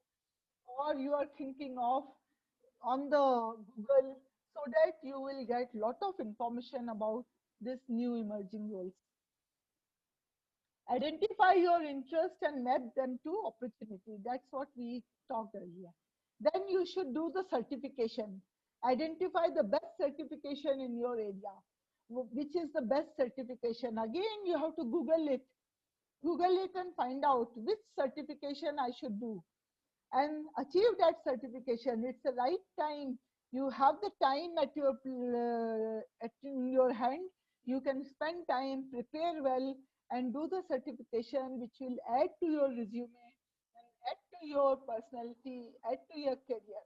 or you are thinking of on the Google, so that you will get lot of information about this new emerging roles. Identify your interest and map them to opportunity. That's what we talked earlier. Then you should do the certification. Identify the best certification in your area. Which is the best certification? Again, you have to Google it. Google it and find out which certification I should do and achieve that certification. It's the right time You have the time at in your hand. You can spend time, prepare well, and do the certification, which will add to your resume and add to your personality, add to your career.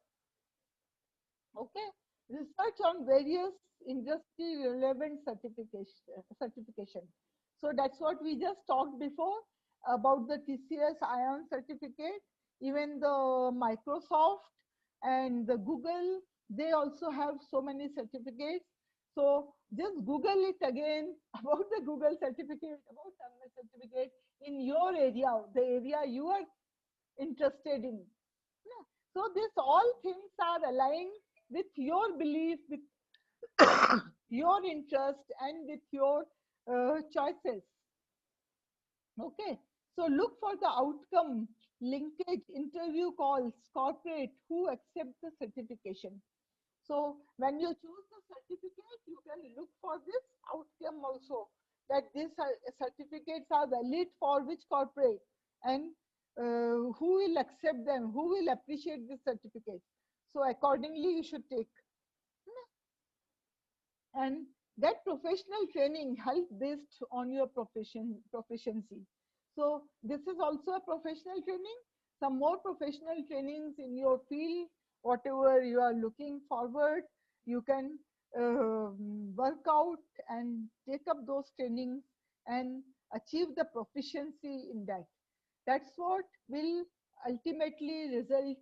Okay, research on various industry relevant certification. So that's what we just talked before about the TCS ION certificate. Even the Microsoft and the Google, they also have so many certificates. So just Google it again about the Google certificate, about Sunday certificate in your area, the area you are interested in. So these all things are aligned with your belief, with your interest, and with your choices. Okay. So look for the outcome, linkage, interview calls, corporate who accept the certification. So when you choose the certificate, you can look for this outcome also, that these certificates are valid for which corporate, and who will accept them, who will appreciate this certificate. So accordingly, you should take. And that professional training help based on your proficiency. So this is also a professional training. Some more professional trainings in your field, whatever you are looking forward, you can work out and take up those trainings and achieve the proficiency in that. That's what will ultimately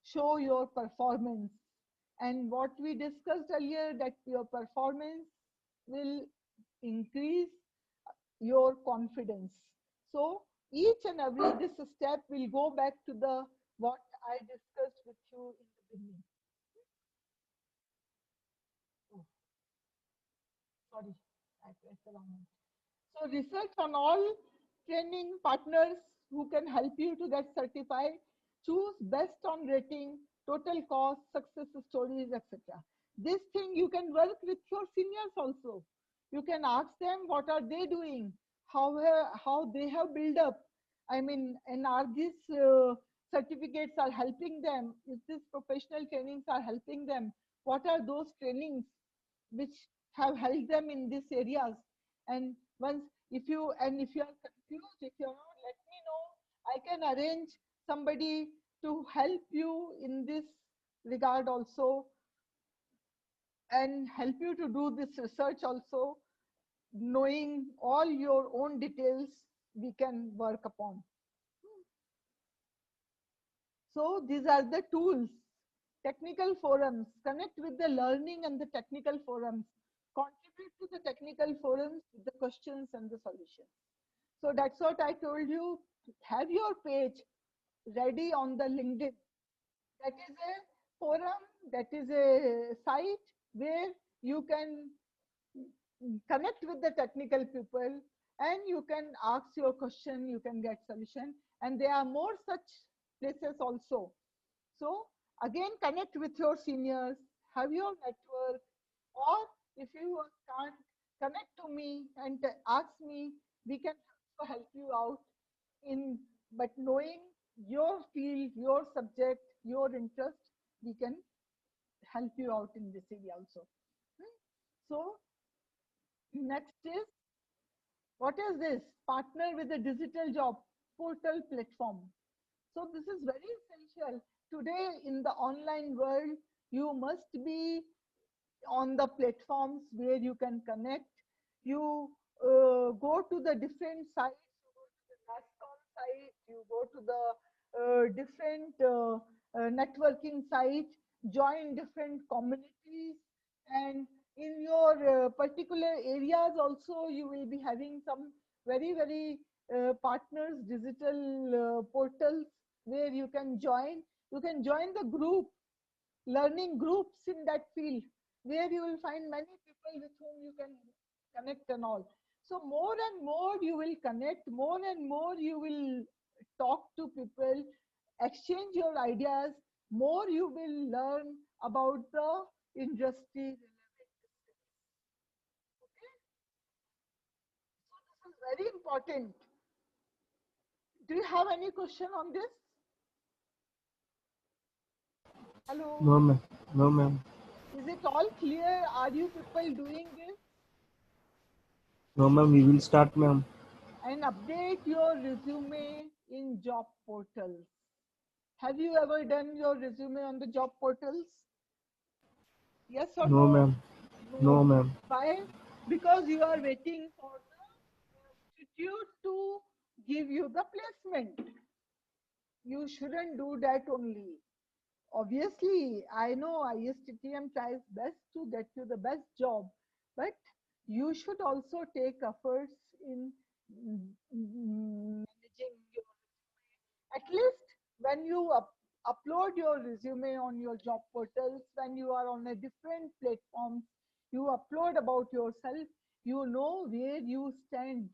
show your performance. And what we discussed earlier, that your performance will increase your confidence. So each and every this step will go back to the what I discussed with you in the beginning. Oh, sorry, I pressed the wrong one. So research on all training partners who can help you to get certified. Choose best on rating, total cost, success stories, etc. This thing you can work with your seniors also. You can ask them what are they doing, how they have built up. I mean, and are these certificates are helping them? Is this professional trainings are helping them? What are those trainings which have helped them in these areas? And once if you are confused, if you're not, let me know. I can arrange somebody to help you in this regard also, and help you to do this research also. Knowing all your own details, we can work upon. So these are the tools. Technical forums, connect with the learning and the technical forums. Contribute to the technical forums with the questions and the solutions. So that's what I told you. Have your page ready on the LinkedIn. That is a forum, that is a site where you can connect with the technical people and you can ask your question, you can get solution. And there are more such places also. So again, connect with your seniors, have your network, or if you can't, connect to me and ask me, we can help you out in, but knowing your field, your subject, your interest, we can help you out in this area also. So next is, what is this? Partner with a digital job portal platform. So this is very essential. Today in the online world, you must be on the platforms where you can connect. You go to the different sites, you go to the NASCOM site, you go to the different networking sites, join different communities, and in your particular areas also, you will be having some very partners, digital portals where you can join. You can join the group, learning groups in that field, where you will find many people with whom you can connect and all. So more and more you will connect, more and more you will talk to people, exchange your ideas, more you will learn about the industry. Okay? So this is very important. Do you have any question on this? Hello. No, ma'am. No, ma'am. Is it all clear? Are you people doing this? No, ma'am. We will start, ma'am. And update your resume in job portals. Have you ever done your resume on the job portals? Yes or No, no? ma'am. No, ma'am. Why? Because you are waiting for the institute to give you the placement. You shouldn't do that only. Obviously, I know ISTTM tries best to get you the best job, but you should also take efforts in managing your, at least when you upload your resume on your job portals, when you are on a different platform, you upload about yourself, you know where you stand.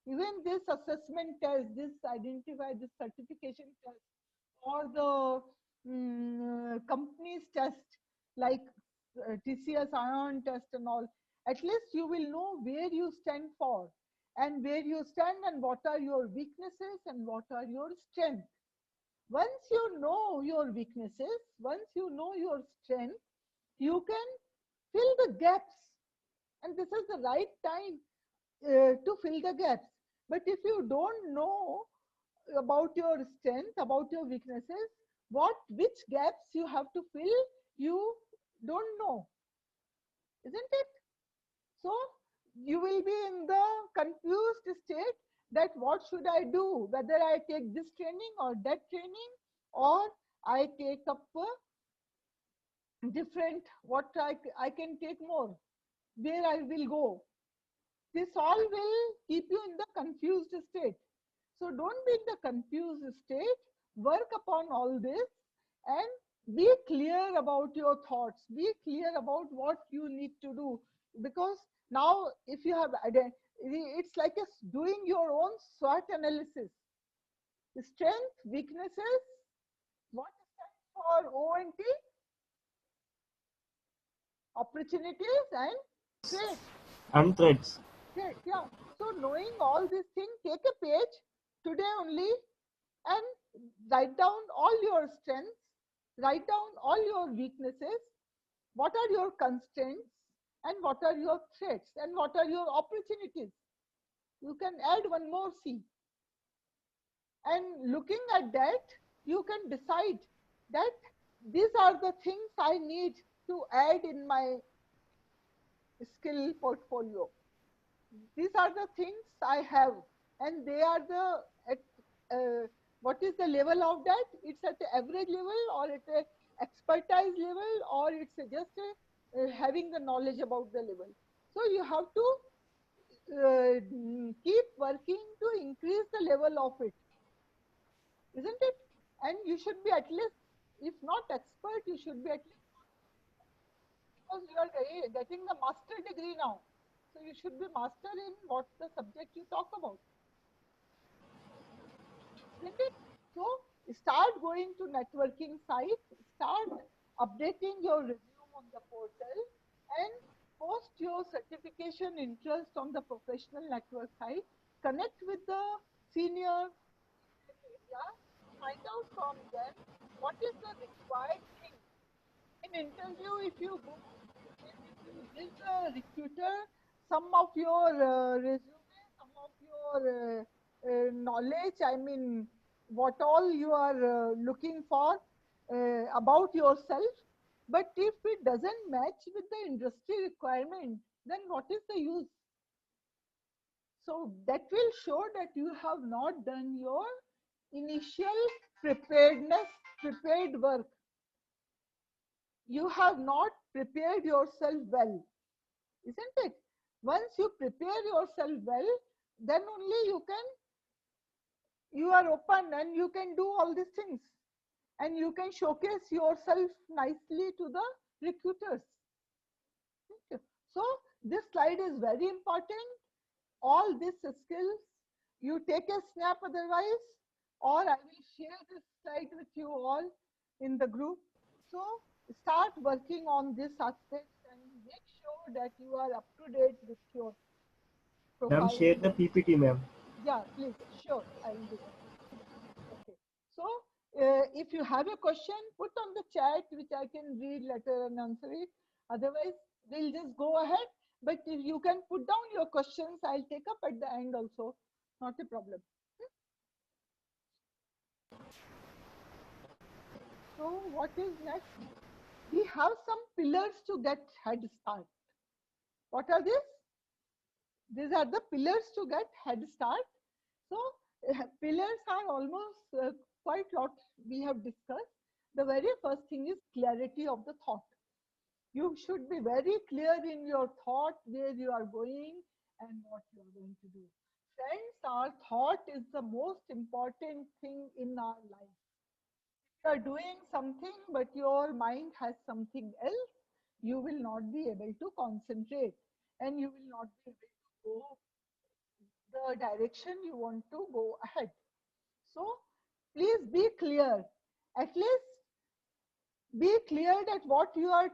Even this assessment test, this identify, this certification test, or the company's test like TCS ion test and all, at least you will know where you stand for and where you stand and what are your weaknesses and what are your strengths. Once you know your weaknesses, once you know your strength, you can fill the gaps. And this is the right time to fill the gaps. But if you don't know about your strength, about your weaknesses, which gaps you have to fill, you don't know, isn't it? So you will be in the confused state that what should I do? Whether I take this training or that training, or I take up different, what I can take more, where I will go. This all will keep you in the confused state. So don't be in the confused state. Work upon all this and be clear about your thoughts. Be clear about what you need to do. Because now if you have, it's like doing your own SWOT analysis. Strength, weaknesses, what stands for ONT? Opportunities and threats. And threats. Great, yeah. So knowing all these things, take a page today only and write down all your strengths, write down all your weaknesses, what are your constraints, and what are your threats, and what are your opportunities. You can add one more C. And looking at that, you can decide that these are the things I need to add in my skill portfolio. These are the things I have, and they are the at what is the level of that? It's at the average level, or at a expertise level, or it's just having the knowledge about the level. So you have to keep working to increase the level of it, isn't it? And you should be at least, if not expert, you should be at least, because you are getting the master degree now. So you should be master in what the subject you talk about. Isn't it? So start going to networking sites, start updating your resume on the portal, and post your certification interest on the professional network site. Connect with the senior area, find out from them what is the required thing. In interview, if you go, if you give the recruiter some of your resume, some of your knowledge, I mean, what all you are looking for about yourself, but if it doesn't match with the industry requirement, then what is the use? So that will show that you have not done your initial prepared work. You have not prepared yourself well, isn't it? Once you prepare yourself well, then only you are open and you can do all these things, and you can showcase yourself nicely to the recruiters. So this slide is very important. All these skills, you take a snap otherwise, or I will share this slide with you all in the group. So start working on this aspect and make sure that you are up to date with your Ma'am, profile. share the PPT, ma'am. Yeah, please, sure, I will do that. Okay, so If you have a question, put on the chat, which I can read later and answer it. Otherwise, we'll just go ahead. But if you can put down your questions, I'll take up at the end also. Not a problem. So what is next? We have some pillars to get head start. What are these? These are the pillars to get head start. So pillars are almost quite lot we have discussed. The very first thing is clarity of the thought. You should be very clear in your thought where you are going and what you are going to do. Friends, our thought is the most important thing in our life. You are doing something, but your mind has something else, you will not be able to concentrate and you will not be able to go the direction you want to go ahead. So please be clear. At least be clear that what you are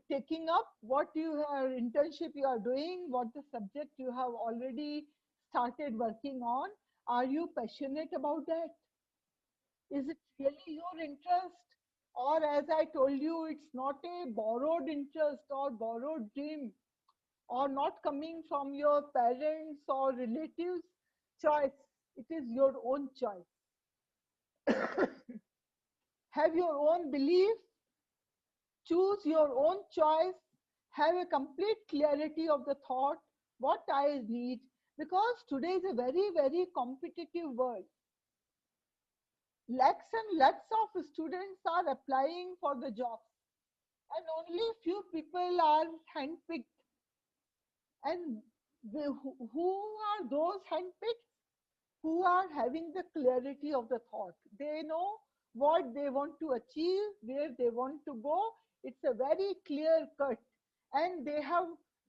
taking up, what you are internship you are doing, what the subject you have already started working on. Are you passionate about that? Is it really your interest? Or as I told you, it's not a borrowed interest or borrowed dream or not coming from your parents or relatives choice. It is your own choice. Have your own belief, choose your own choice, have a complete clarity of the thought, what I need, because today is a very, very competitive world. Lakhs and lakhs of students are applying for the jobs and only few people are handpicked. And who are those handpicked? Who are having the clarity of the thought. They know what they want to achieve, where they want to go. It's a very clear cut. And they have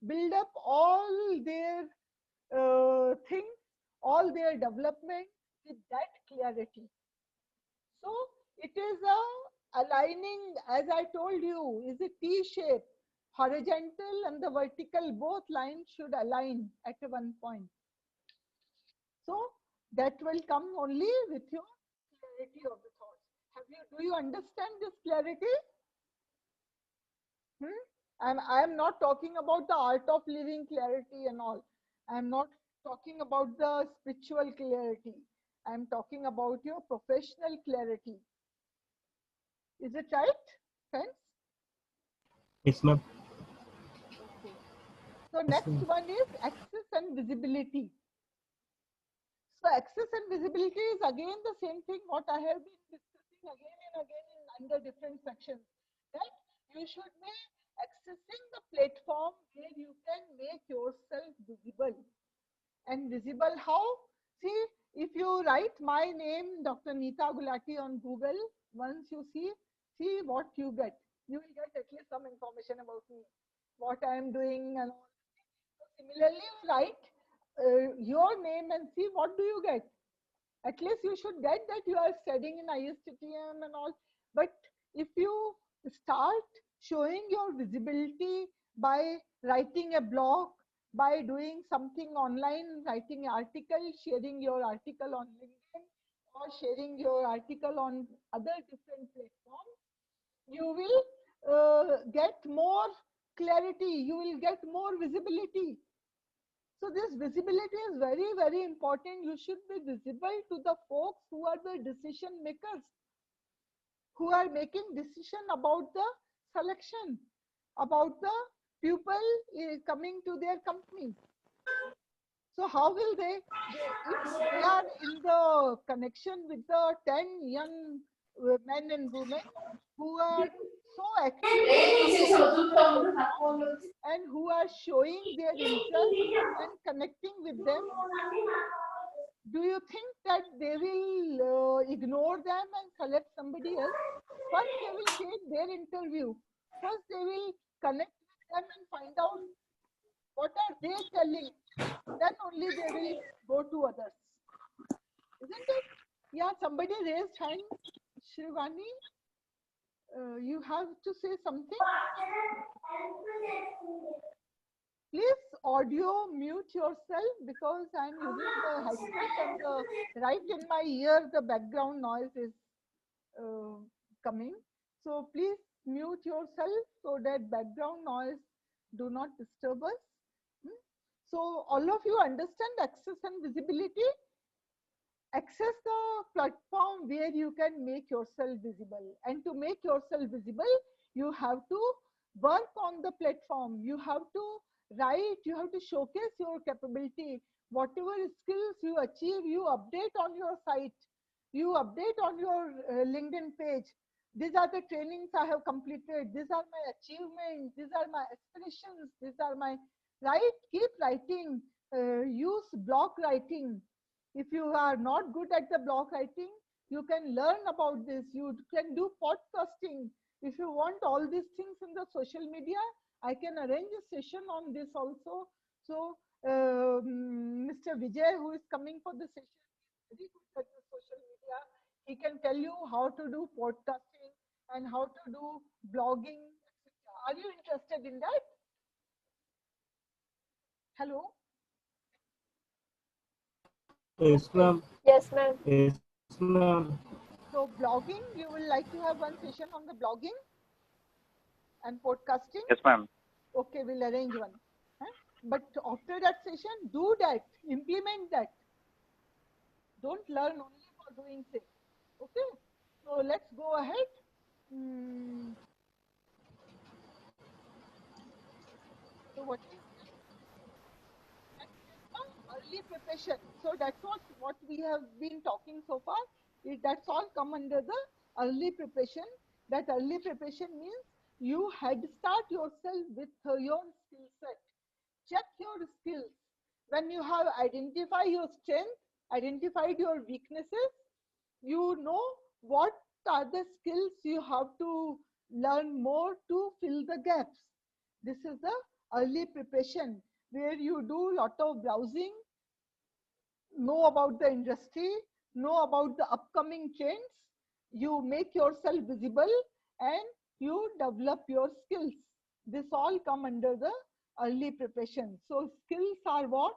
built up all their things, all their development with that clarity. So it is a aligning, as I told you, is a T shape. Horizontal and the vertical, both lines should align at one point. So that will come only with your clarity of the thoughts. Do you understand this clarity? I am not talking about the art of living clarity and all. I am not talking about the spiritual clarity. I am talking about your professional clarity. Is it right, friends? Yes, ma'am. Okay. So next one is access and visibility. So access and visibility is again the same thing what I have been discussing again and again in under different sections. That you should be accessing the platform where you can make yourself visible. And visible how? See, if you write my name, Dr. Neeta Gulati on Google, once you see what you get. You will get at least some information about me, what I am doing and all. So similarly, you write your name and see what do you get. At least you should get that you are studying in ISTTM and all. But if you start showing your visibility by writing a blog, by doing something online, writing an article, sharing your article on LinkedIn or sharing your article on other different platforms, you will get more clarity, you will get more visibility. So this visibility is very, very important. You should be visible to the folks who are the decision makers, who are making decision about the selection, about the pupil coming to their company. So how will they if they are in the connection with the 10 young men and women who are so active and who are showing their interest and connecting with them, do you think that they will ignore them and select somebody else? First, they will take their interview. First, they will connect with them and find out what are they telling. Then only they will go to others. Isn't it? Yeah, somebody raised hand. Shrivani, you have to say something. Please audio mute yourself because I'm using the headset and right in my ear the background noise is coming. So please mute yourself so that background noise do not disturb us. Hmm? So all of you understand access and visibility. Access the platform where you can make yourself visible, and to make yourself visible you have to work on the platform, you have to write, you have to showcase your capability. Whatever skills you achieve, you update on your site, you update on your LinkedIn page. These are the trainings I have completed, these are my achievements, these are my aspirations, these are my, right? Keep writing, use blog writing. If you are not good at the blog writing, you can learn about this. You can do podcasting. If you want all these things in the social media, I can arrange a session on this also. So Mr. Vijay, who is coming for the session, is very good at the social media. He can tell you how to do podcasting and how to do blogging, etc. Are you interested in that? Hello? Yes, ma'am. Yes, ma'am. Yes, ma'am. So blogging, you will like to have one session on the blogging and podcasting? Yes, ma'am. Okay, we'll arrange one. Huh? But after that session, do that, implement that. Don't learn only for doing sake. Okay, so let's go ahead. So what is next is the early preparation. So that's what we have been talking so far. That's all come under the early preparation. That early preparation means you head start yourself with your skill set. Check your skills. When you have identified your strength, identified your weaknesses, you know what are the skills you have to learn more to fill the gaps. This is the early preparation where you do lot of browsing, know about the industry, know about the upcoming trends, you make yourself visible and you develop your skills. This all come under the early preparation. So skills are what?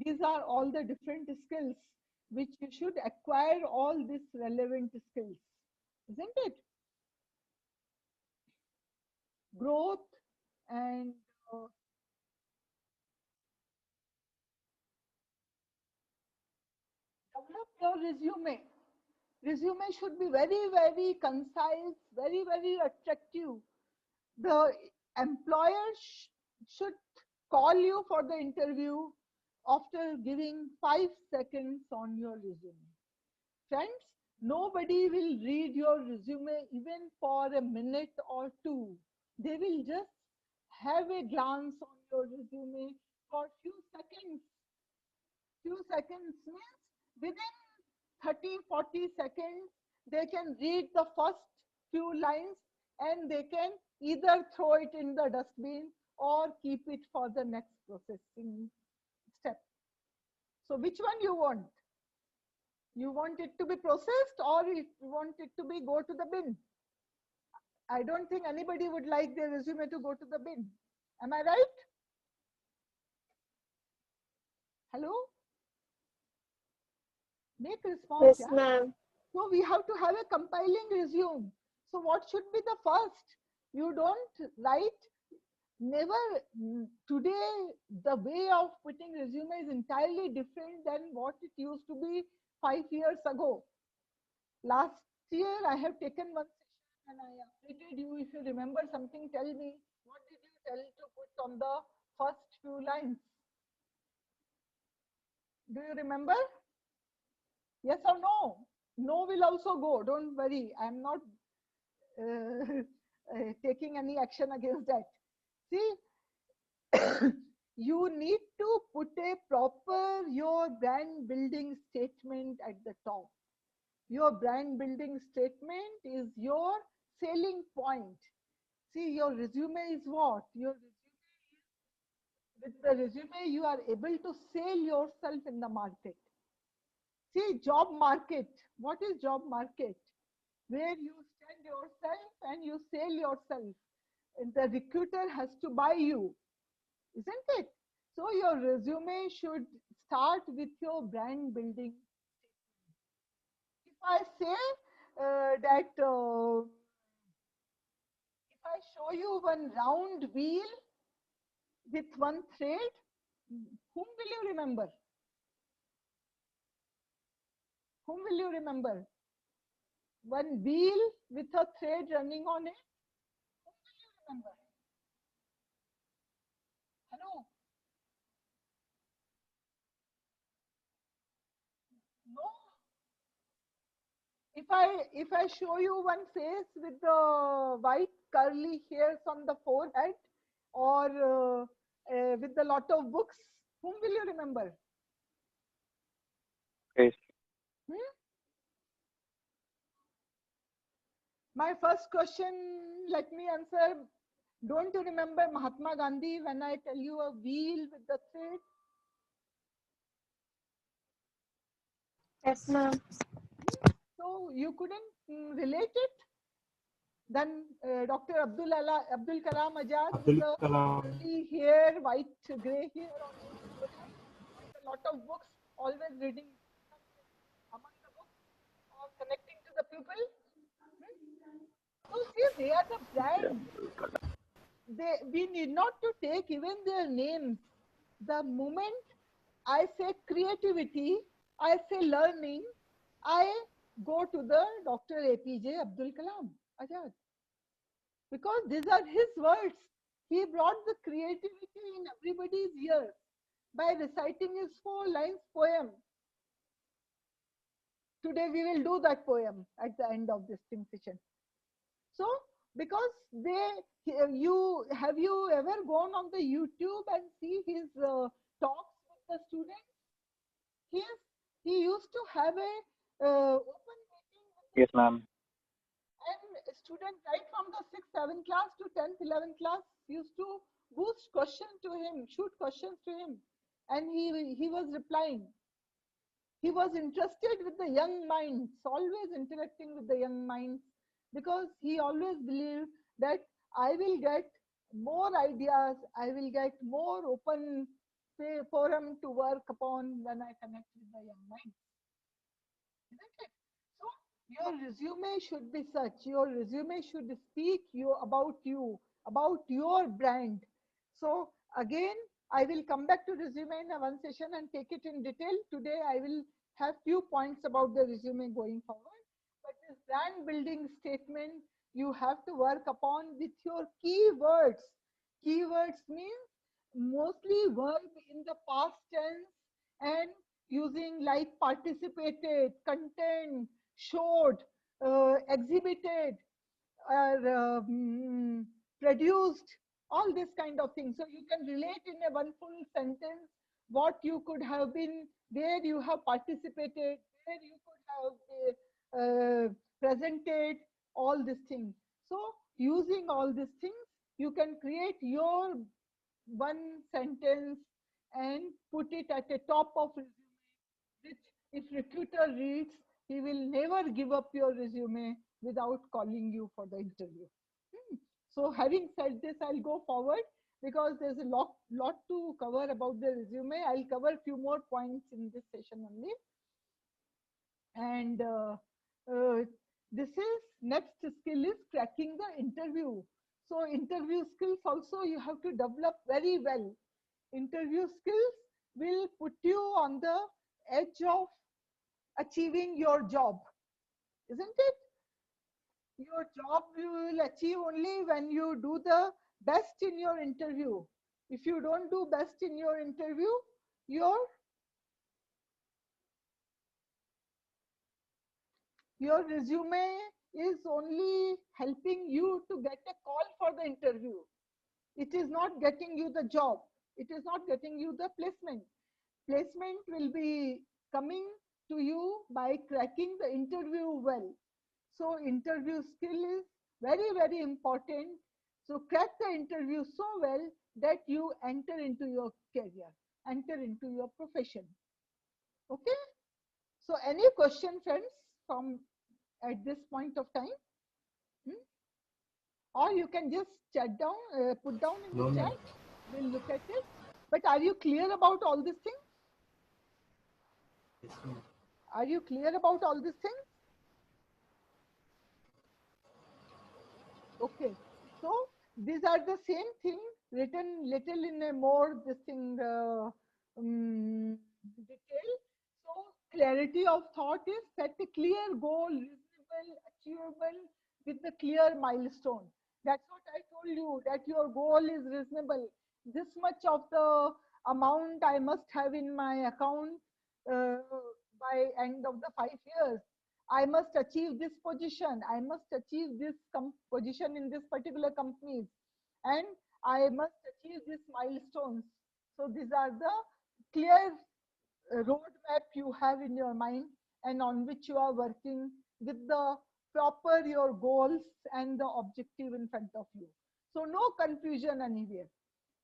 These are all the different skills which you should acquire, all these relevant skills, isn't it? Growth and develop your resume. Resume should be very, very concise, very, very attractive. The employer should call you for the interview after giving 5 seconds on your resume. Friends, nobody will read your resume even for a minute or two. They will just have a glance on your resume for few seconds. Few seconds means within 30-40 seconds, they can read the first few lines and they can either throw it in the dustbin or keep it for the next processing step. So which one you want? You want it to be processed or you want it to be go to the bin? I don't think anybody would like their resume to go to the bin. Am I right? Hello? Make response. Yes, ma'am. So we have to have a compiling resume. So what should be the first? You don't write, never, today the way of putting resume is entirely different than what it used to be 5 years ago. Last year I have taken one session and I updated you. If you remember something, tell me, what did you tell to put on the first few lines? Do you remember? Yes or no? No will also go. Don't worry. I'm not taking any action against that. See, you need to put a proper your brand building statement at the top. Your brand building statement is your selling point. See, your resume is what? Your resume is, with the resume, you are able to sell yourself in the market. See, job market. What is job market? Where you stand yourself and you sell yourself. And the recruiter has to buy you, isn't it? So your resume should start with your brand building. If I say that if I show you one round wheel with one thread, whom will you remember? Whom will you remember? One wheel with a thread running on it. Whom will you remember? Hello? No? If I show you one face with the white curly hairs on the forehead, or with a lot of books, whom will you remember? Yes. Hmm? My first question, let me answer. Don't you remember Mahatma Gandhi when I tell you a wheel with the thread? Yes, ma'am. So you couldn't relate it? Then Dr. Abdul Kalam Azad with Abdul the Kalam. curly hair, white, grey hair on his forehead, with a lot of books, always reading among the books or connecting to the people. So see, they are the brand. We need not to take even their names. The moment I say creativity, I say learning, I go to the Dr. APJ Abdul Kalam Azad. Because these are his words. He brought the creativity in everybody's ears by reciting his 4 lines poem. Today we will do that poem at the end of this thing session. So, because you ever gone on the YouTube and see his talks with the students? He used to have a open meeting with Yes, ma'am. and students right from the 6th, 7th class to 10th, 11th class used to boost questions to him, shoot questions to him, and he was replying. He was interested with the young minds, always interacting with the young minds, because he always believed that I will get more ideas, I will get more open forum to work upon when I connect with the young minds. Isn't it? So your resume should be such. Your resume should speak about your brand. So again, I will come back to resume in one session and take it in detail. Today I will have few points about the resume going forward. But this brand building statement you have to work upon with your keywords. Keywords means mostly verb in the past tense and using like participated, content, showed, exhibited, or produced, all this kind of thing. So you can relate in a one full sentence what you could have been, where you have participated, where you could have presented, all these things. So using all these things, you can create your one sentence and put it at the top of resume, which if recruiter reads, he will never give up your resume without calling you for the interview. So having said this, I'll go forward because there's a lot to cover about the resume. I'll cover few more points in this session only. And this is next skill is cracking the interview. So interview skills also you have to develop very well. Interview skills will put you on the edge of achieving your job, isn't it? Your job you will achieve only when you do the best in your interview. If you don't do best in your interview, your resume is only helping you to get a call for the interview. It is not getting you the job. It is not getting you the placement. Placement will be coming to you by cracking the interview well. So interview skill is very, very important. So crack the interview so well that you enter into your career, enter into your profession. Okay. So any question, friends, from at this point of time? Or you can just chat down, put down in the No, ma'am. chat. We'll look at it. But are you clear about all these things? Yes, ma'am. Are you clear about all these things? Okay, so these are the same thing written little in a more this thing detail. So clarity of thought is set a clear goal, reasonable, achievable with the clear milestone. That's what I told you, that your goal is reasonable. This much of the amount I must have in my account uh, by end of the 5 years. I must achieve this position. I must achieve this position in this particular company, and I must achieve these milestones. So these are the clear roadmap you have in your mind and on which you are working with the proper your goals and the objective in front of you. So no confusion anywhere.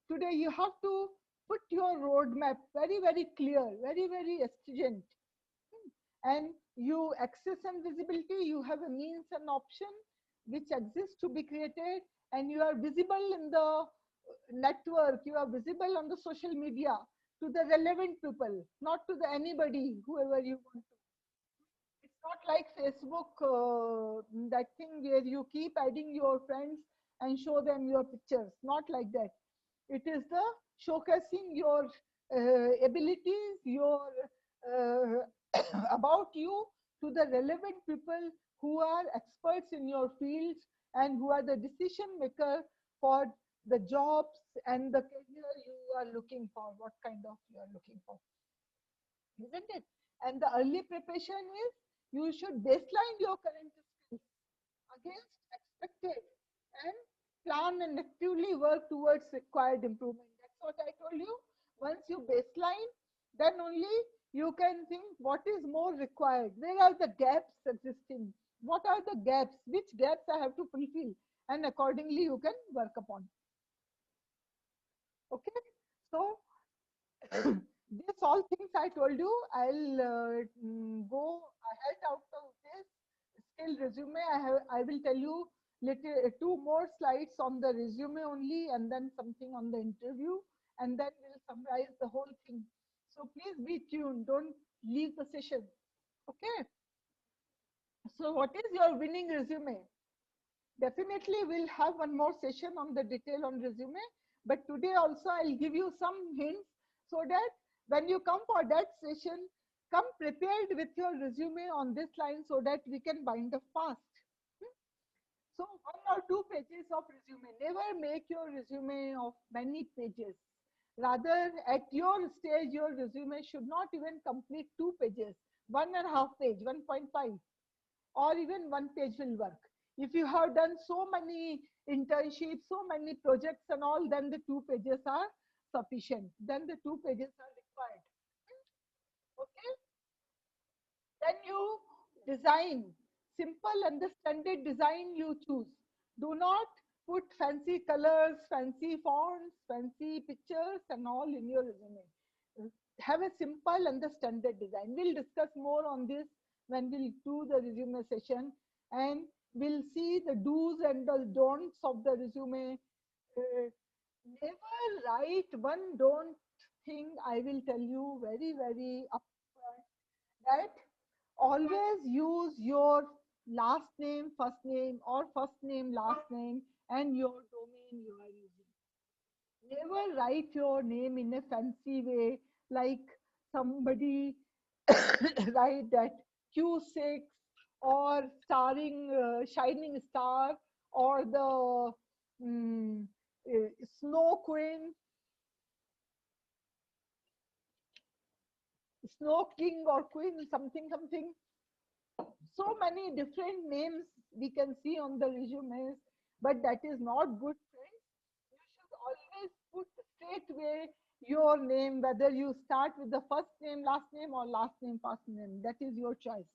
Today you have to put your roadmap very clear, very stringent, and you access and visibility, you have a means and option which exists to be created, and you are visible in the network, you are visible on the social media to the relevant people, not to the anybody, whoever you want to. It's not like Facebook, that thing where you keep adding your friends and show them your pictures. Not like that. It is the showcasing your abilities, your about you to the relevant people who are experts in your fields and who are the decision maker for the jobs and the career you are looking for, what kind of you are looking for, isn't it? And the early preparation is you should baseline your current skills against expected and plan and actively work towards required improvement. That's what I told you. Once you baseline, then only you can think what is more required. Where are the gaps existing? What are the gaps? Which gaps I have to fulfill? And accordingly, you can work upon. Okay. So these all things I told you, I'll go ahead out of this skill resume. I will tell you little two more slides on the resume only, and then something on the interview, and then we'll summarize the whole thing. So please be tuned. Don't leave the session. Okay. So what is your winning resume? Definitely we'll have one more session on the detail on resume, but today also I'll give you some hints so that when you come for that session, come prepared with your resume on this line so that we can bind up fast. So 1 or 2 pages of resume. Never make your resume of many pages. Rather, at your stage, your resume should not even complete 2 pages. 1.5 page, 1.5, or even 1 page will work. If you have done so many internships, so many projects and all, then the 2 pages are sufficient. Then the 2 pages are required. Okay. Then you design simple and the standard design you choose. Do not put fancy colors, fancy fonts, fancy pictures and all in your resume. Have a simple and the standard design. We'll discuss more on this when we'll do the resume session, and we'll see the do's and the don'ts of the resume. Never write one don't thing I will tell you very upfront, that always use your last name, first name, or first name, last name, and your domain you are using. Never write your name in a fancy way, like somebody write that Q6 or starring shining star or the snow queen, snow king or queen, something. So many different names we can see on the resumes, but that is not good, friends. You should always put straightway your name, whether you start with the first name, last name, or last name, first name. That is your choice.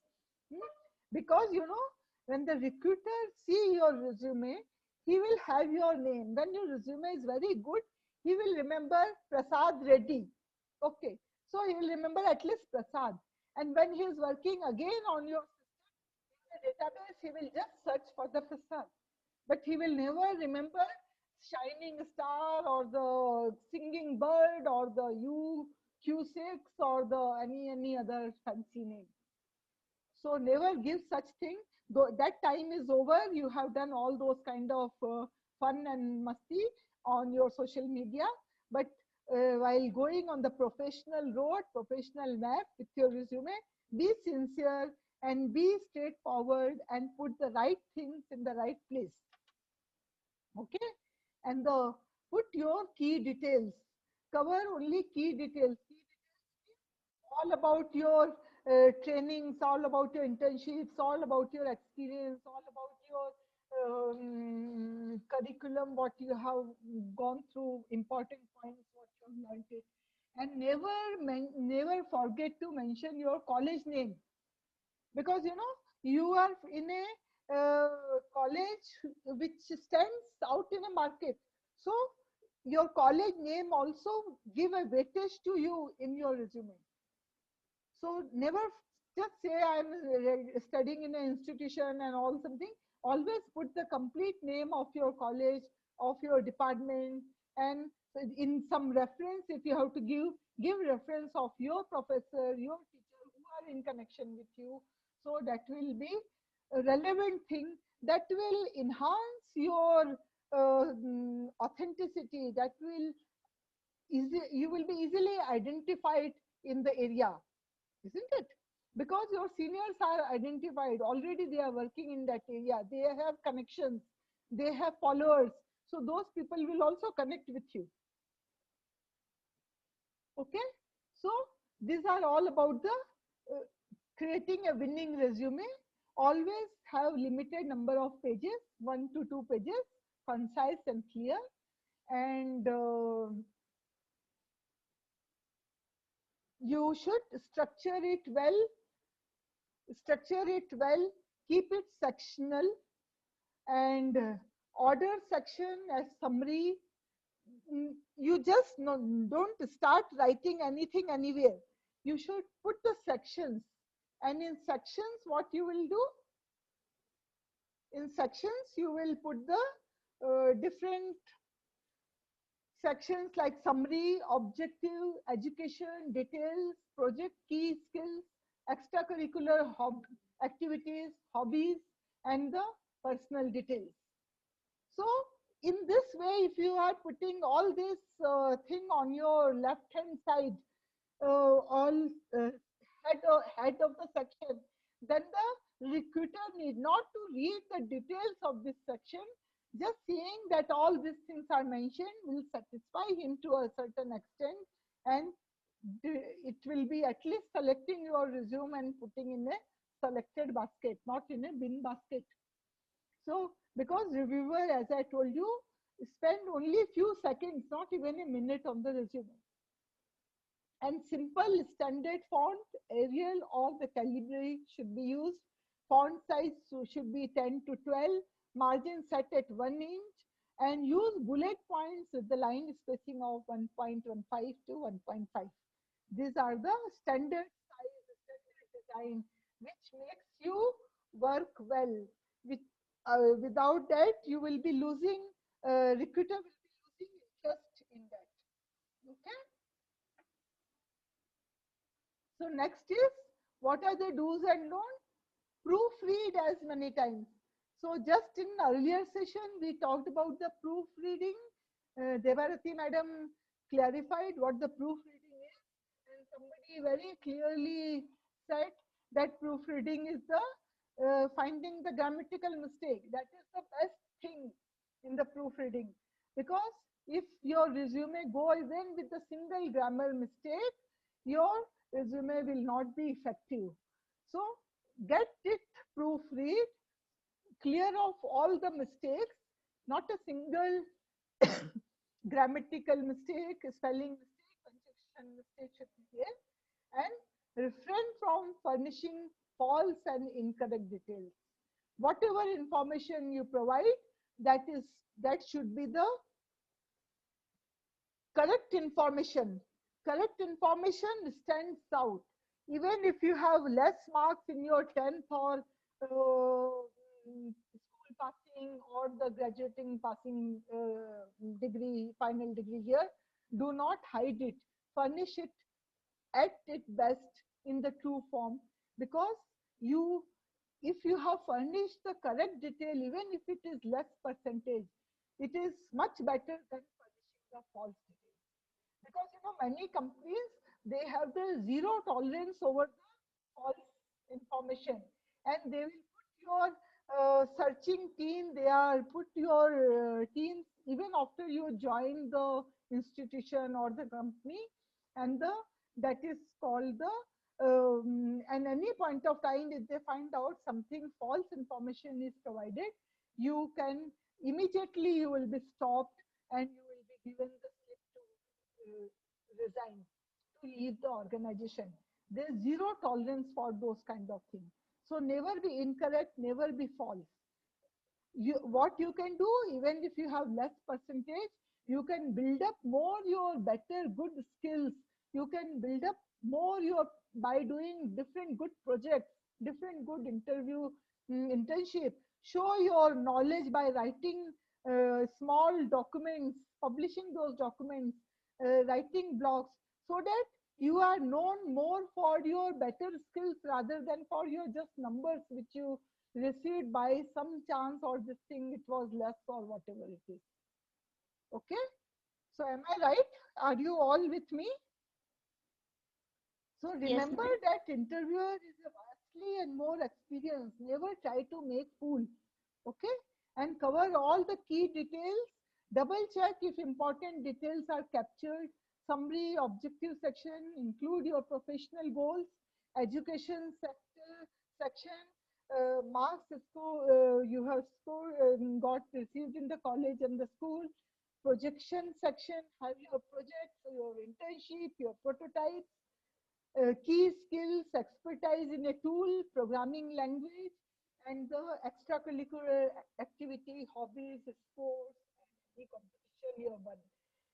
Because you know, when the recruiter see your resume, he will have your name. When your resume is very good, he will remember Prasad Reddy. Okay, so he will remember at least Prasad. And when he is working again on your database, he will just search for the Prasad, but he will never remember shining star or the singing bird or the UQ6 or the any other fancy name. So never give such thing. Though that time is over, you have done all those kind of fun and masti on your social media. But while going on the professional road, professional map with your resume, be sincere and be straightforward and put the right things in the right place. Okay, and put your key details. Cover only key details. All about your trainings, all about your internships, all about your experience, all about your curriculum, what you have gone through, important points, what you have learned it. And never forget to mention your college name, because you know you are in a college which stands out in a market. So your college name also give a weightage to you in your resume. So never just say I'm studying in an institution and all something. Always put the complete name of your college, of your department, and in some reference, if you have to give reference of your professor, your teacher who are in connection with you. So that will be a relevant thing that will enhance your authenticity. That will you will be easily identified in the area, isn't it? Because your seniors are identified already, they are working in that area, they have connections, they have followers, so those people will also connect with you. Okay, so these are all about the creating a winning resume. Always have limited number of pages, 1 to 2 pages, concise and clear, and you should structure it well, keep it sectional, and order section as summary. You just don't start writing anything anywhere. You should put the sections, and in sections what you will do, in sections you will put the different sections like summary, objective, education, details, project, key skills, extracurricular activities, hobbies, and the personal details. So in this way, if you are putting all this thing on your left hand side, all head of the section, then the recruiter need not to read the details of this section. Just seeing that all these things are mentioned will satisfy him to a certain extent, and it will be at least selecting your resume and putting in a selected basket, not in a bin basket. So because reviewer, as I told you, spend only few seconds, not even a minute on the resume. And simple standard font, Arial or the Calibri should be used. Font size should be 10 to 12, margin set at 1 inch, and use bullet points with the line spacing of 1.15 to 1.5. These are the standard size, standard design, which makes you work well. Without that, you will be losing, recruiter will be losing interest in that. Okay. So next is, what are the do's and don'ts? Proofread as many times. So just in earlier session, we talked about the proofreading. Devarati madam clarified what the proofreading is, and somebody very clearly said that proofreading is the finding the grammatical mistake. That is the best thing in the proofreading, because if your resume goes in with a single grammar mistake, your resume will not be effective. So get it proofread, clear of all the mistakes, not a single grammatical mistake, spelling mistake, punctuation mistake should be there, and refrain from furnishing false and incorrect details. Whatever information you provide, that should be the correct information. Correct information stands out. Even if you have less marks in your 10th or school passing or the graduating passing degree, final degree here, do not hide it. Furnish it at its best in the true form, because you, if you have furnished the correct detail, even if it is less percentage, it is much better than furnishing the false detail. Because many companies, they have the zero tolerance over the false information, and they will put your searching team, they are put your teams even after you join the institution or the company, and that is called the and any point of time, if they find out something false information is provided, you can immediately, you will be stopped and you will be given the slip to resign, to leave the organization. There's zero tolerance for those kind of things. So never be incorrect, never be false. What you can do, even if you have less percentage, you can build up more your better good skills. You can build up more your by doing different good projects, different good internship. Show your knowledge by writing small documents, publishing those documents, writing blogs, so that you are known more for your better skills rather than for your just numbers which you received by some chance, or this thing it was less or whatever it is. Okay, so am I right? Are you all with me? So remember that interviewer is a vastly and more experienced. Never try to make fool. Okay, and cover all the key details. Double check if important details are captured. Summary, objective section, include your professional goals. Education sector section, marks you have got received in the college and the school. Projection section, have your projects, your internship, your prototypes. Key skills, expertise in a tool, programming language, and the extracurricular activity, hobbies, sports, any competition you have won.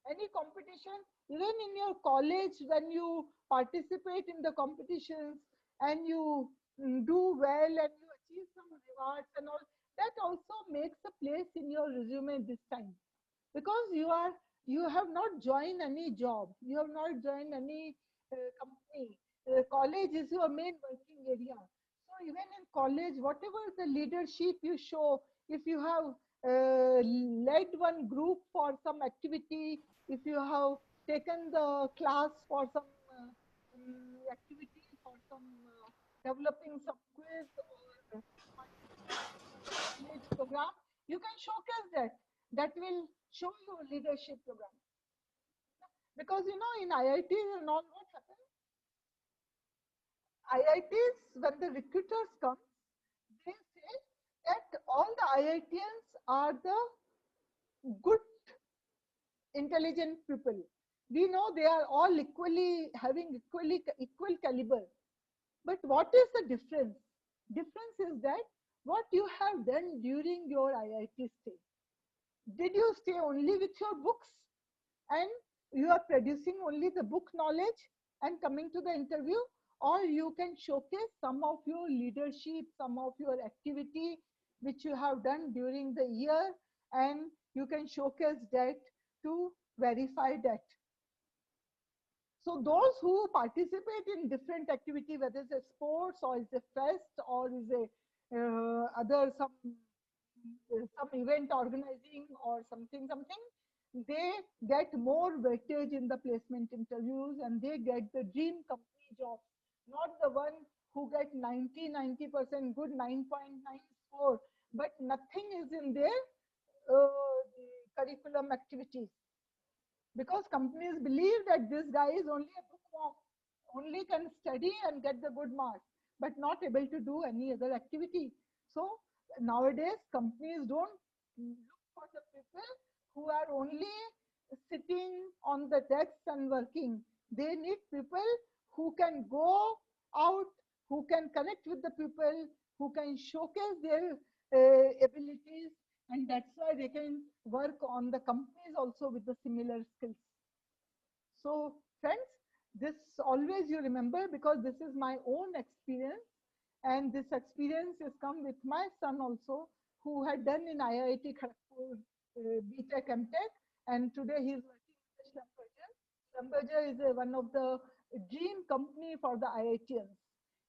Any competition, even in your college, when you participate in the competitions and you do well and you achieve some rewards and all, that also makes a place in your resume this time. Because you have not joined any job, you have not joined any company. College is your main working area. So even in college, whatever the leadership you show, if you have led one group for some activity, if you have taken the class for some activity, for some developing some quiz or college program, you can showcase that. That will show your leadership program. Because in IITs and all, what happens? IITs, when the recruiters come, they say that all the IITians are the good, intelligent people. We know they are all equally having equal caliber. But what is the difference? Difference is that what you have done during your IIT stay. Did you stay only with your books and you are producing only the book knowledge and coming to the interview, or you can showcase some of your leadership, some of your activity which you have done during the year, and you can showcase that to verify that. So those who participate in different activity, whether it's a sports or it's a fest or is a other some event organizing or something, they get more weightage in the placement interviews and they get the dream company job, not the one who get 90% good 9.9 score, but nothing is in their the curriculum activities. Because companies believe that this guy is only a bookworm, only can study and get the good marks, but not able to do any other activity. So nowadays, companies don't look for the people who are only sitting on the desks and working. They need people who can go out, who can connect with the people, who can showcase their abilities, and that's why they can work on the companies also with the similar skills. So friends, this always you remember, because this is my own experience, and this experience has come with my son also, who had done in IIT Kharagpur BTech MTech, and today he is working with Schlumberger. Schlumberger is one of the dream company for the IITians.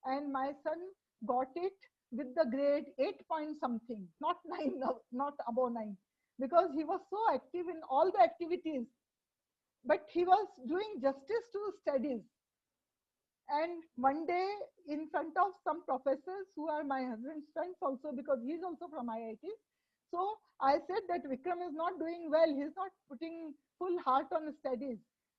and my son got it with the grade 8 point something, not 9, not above 9, because he was so active in all the activities, but he was doing justice to studies. And one day, in front of some professors who are my husband's friends also, because he's also from IIT, so I said that Vikram is not doing well. He's not putting full heart on his studies.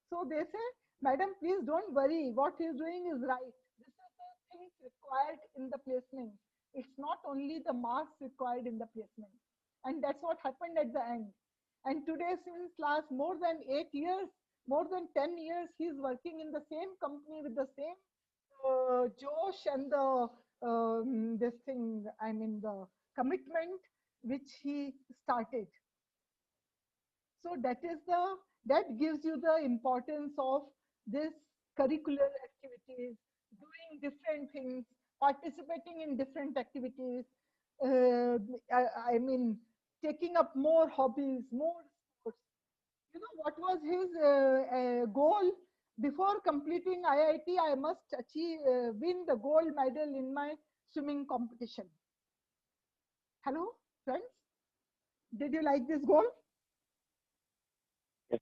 So they said, Madam, please don't worry. What he's doing is right. This is the things required in the placement. It's not only the marks required in the placement. And that's what happened at the end. And today, since last more than 8 years, more than 10 years, he's working in the same company with the same Josh and the this thing, I mean, the commitment which he started. So that gives you the importance of this curricular activities, doing different things, participating in different activities. I mean, taking up more hobbies, more sports. You know what was his goal? Before completing IIT, I must win the gold medal in my swimming competition. Hello, friends? Did you like this goal? Yes.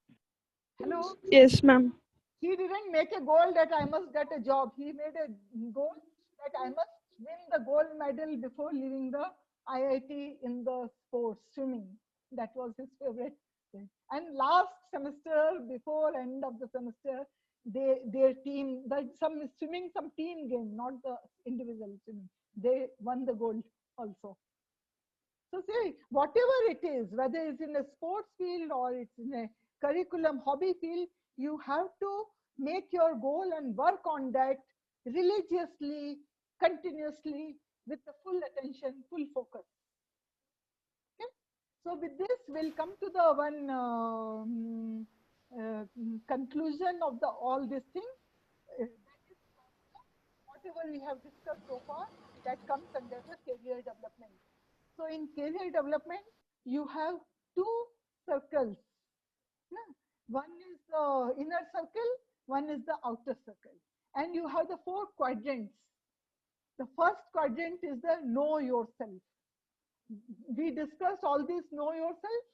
Hello? Yes, ma'am. He didn't make a goal that I must get a job. He made a goal that I must win the gold medal before leaving the IIT in the sports, swimming. That was his favorite thing. And last semester, before end of the semester, their team, some team game, not the individual swimming. They won the gold also. So see, whatever it is, whether it's in a sports field or it's in a curriculum hobby field, you have to make your goal and work on that religiously, continuously, with the full attention, full focus. Okay? So with this, we'll come to the one conclusion of all this thing. Whatever we have discussed so far, that comes under the career development. So in career development, you have two circles. One is the inner circle, one is the outer circle. And you have the 4 quadrants. The first quadrant is the know yourself. We discussed all this know yourself.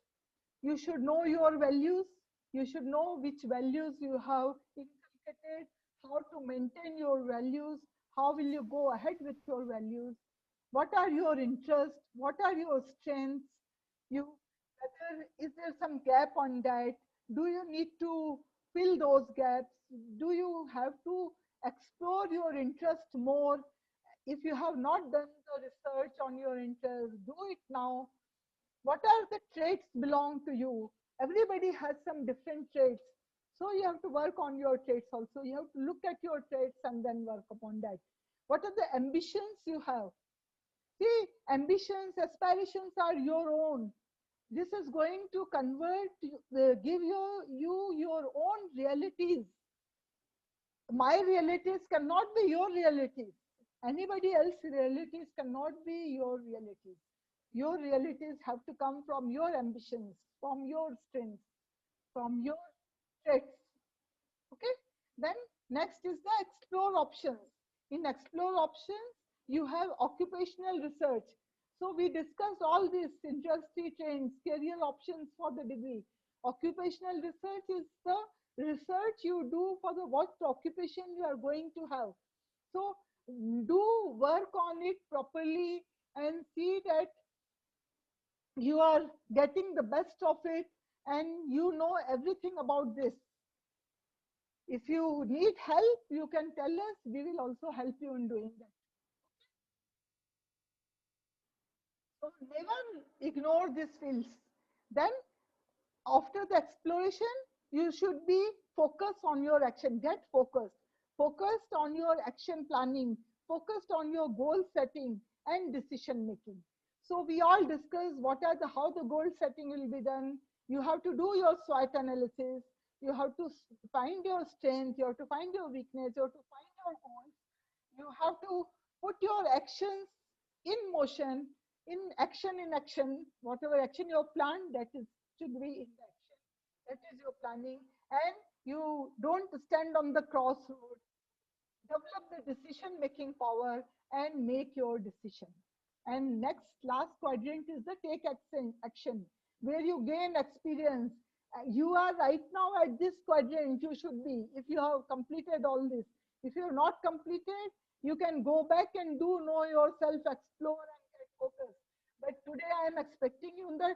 You should know your values. You should know which values you have inculcated, how to maintain your values, how will you go ahead with your values, what are your interests, what are your strengths, is there some gap on that, do you need to fill those gaps, do you have to explore your interest more, if you have not done the research on your interest, do it now. What are the traits belong to you? Everybody has some different traits. So you have to work on your traits also. You have to look at your traits and then work upon that. What are the ambitions you have? See, ambitions, aspirations are your own. This is going to give you your own realities. My realities cannot be your realities. Anybody else's realities cannot be your realities. Your realities have to come from your ambitions, from your strengths, from your traits. Okay? Then next is the explore options. In explore options, you have occupational research. So we discussed all these industry trends, career options for the degree. Occupational research is the research you do for what occupation you are going to have. So do work on it properly and see that you are getting the best of it and you know everything about this. If you need help, you can tell us. We will also help you in doing that. So never ignore these fields. Then after the exploration, you should be focused on your action. Get focused. Focused on your action planning. Focused on your goal setting and decision making. So we all discussed how the goal setting will be done. You have to do your SWOT analysis. You have to find your strength. You have to find your weakness. You have to find your goals. You have to put your actions in motion, in action. Whatever action you have planned, that should be in action. That is your planning. And you don't stand on the crossroad. develop the decision making power and make your decision. And next, last quadrant is the take action, where you gain experience. You are right now at this quadrant, you should be, if you have completed all this. If you have not completed, you can go back and do know yourself, explore and get focused. But today I am expecting you in the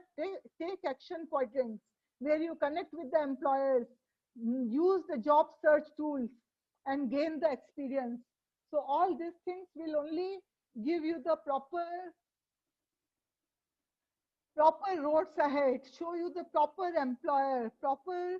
take action quadrants, where you connect with the employers, use the job search tools and gain the experience. So all these things will only give you the proper roads ahead, show you the proper employer, proper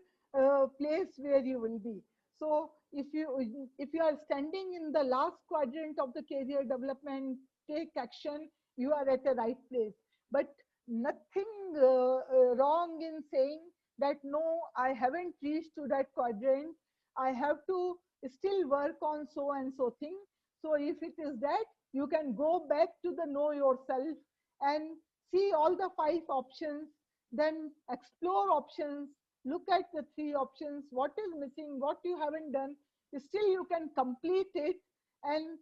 place where you will be. So if you are standing in the last quadrant of the career development, take action, you are at the right place. But nothing wrong in saying that no, I haven't reached to that quadrant. I have to still work on so and so thing. So if it is that, you can go back to the know yourself and see all the 5 options, then explore options, look at the 3 options, what is missing, what you haven't done. Still you can complete it and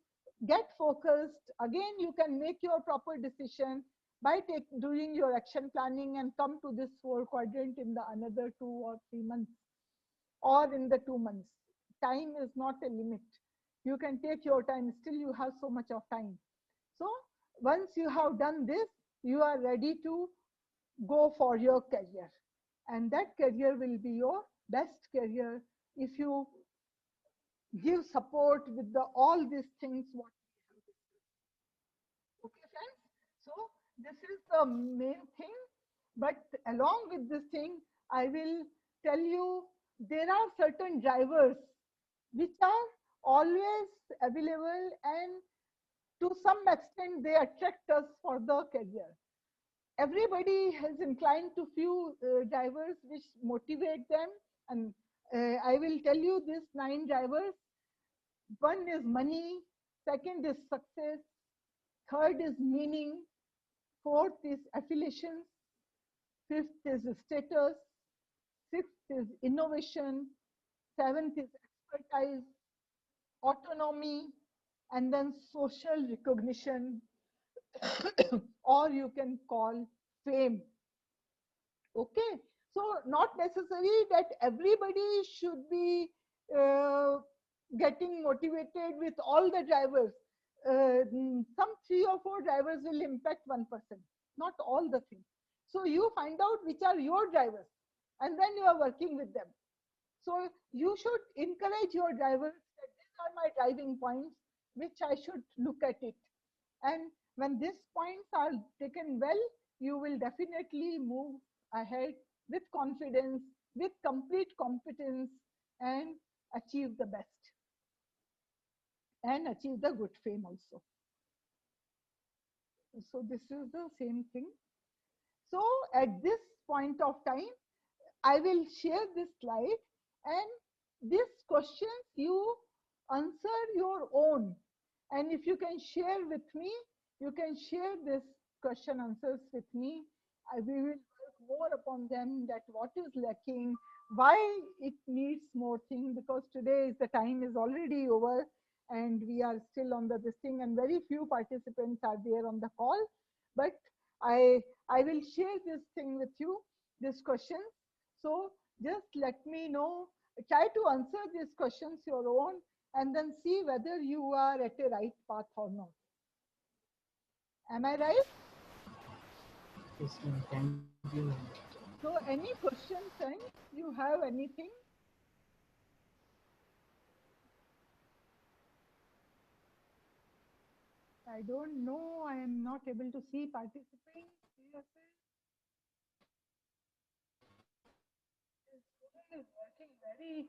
get focused. Again, you can make your proper decision by doing your action planning and come to this 4 quadrant in the another 2 or 3 months or in the 2 months. Time is not a limit. You can take your time, still you have so much of time. So once you have done this, you are ready to go for your career, and that career will be your best career if you give support with all these things what we have discussed. Okay, friends? So this is the main thing, but along with this thing, I will tell you there are certain drivers which are always available, and to some extent they attract us for the career. Everybody has inclined to few drivers which motivate them, and I will tell you these 9 drivers. One is money, second is success, third is meaning, fourth is affiliation, fifth is status, sixth is innovation, seventh is expertise, autonomy, and then social recognition, or you can call fame. Okay, so not necessary that everybody should be getting motivated with all the drivers. Some 3 or 4 drivers will impact one person, not all the things. So you find out which are your drivers, and then you are working with them. So you should encourage your drivers that these are my driving points, which I should look at it. And when these points are taken well, you will definitely move ahead with confidence, with complete competence, and achieve the best, and achieve the good fame also. So this is the same thing. So at this point of time, I will share this slide, and these questions you answer your own. And if you can share with me, you can share this question answers with me. We will work more upon them, that what is lacking, why it needs more thing, because today the time is already over and we are still on this thing, and very few participants are there on the call. But I will share this thing with you, this question. So just let me know, try to answer these questions your own, and then see whether you are at a right path or not. Am I right? Yes, ma'am. Thank you. So any questions, friends? You have anything? I don't know. I am not able to see participants. This phone is working very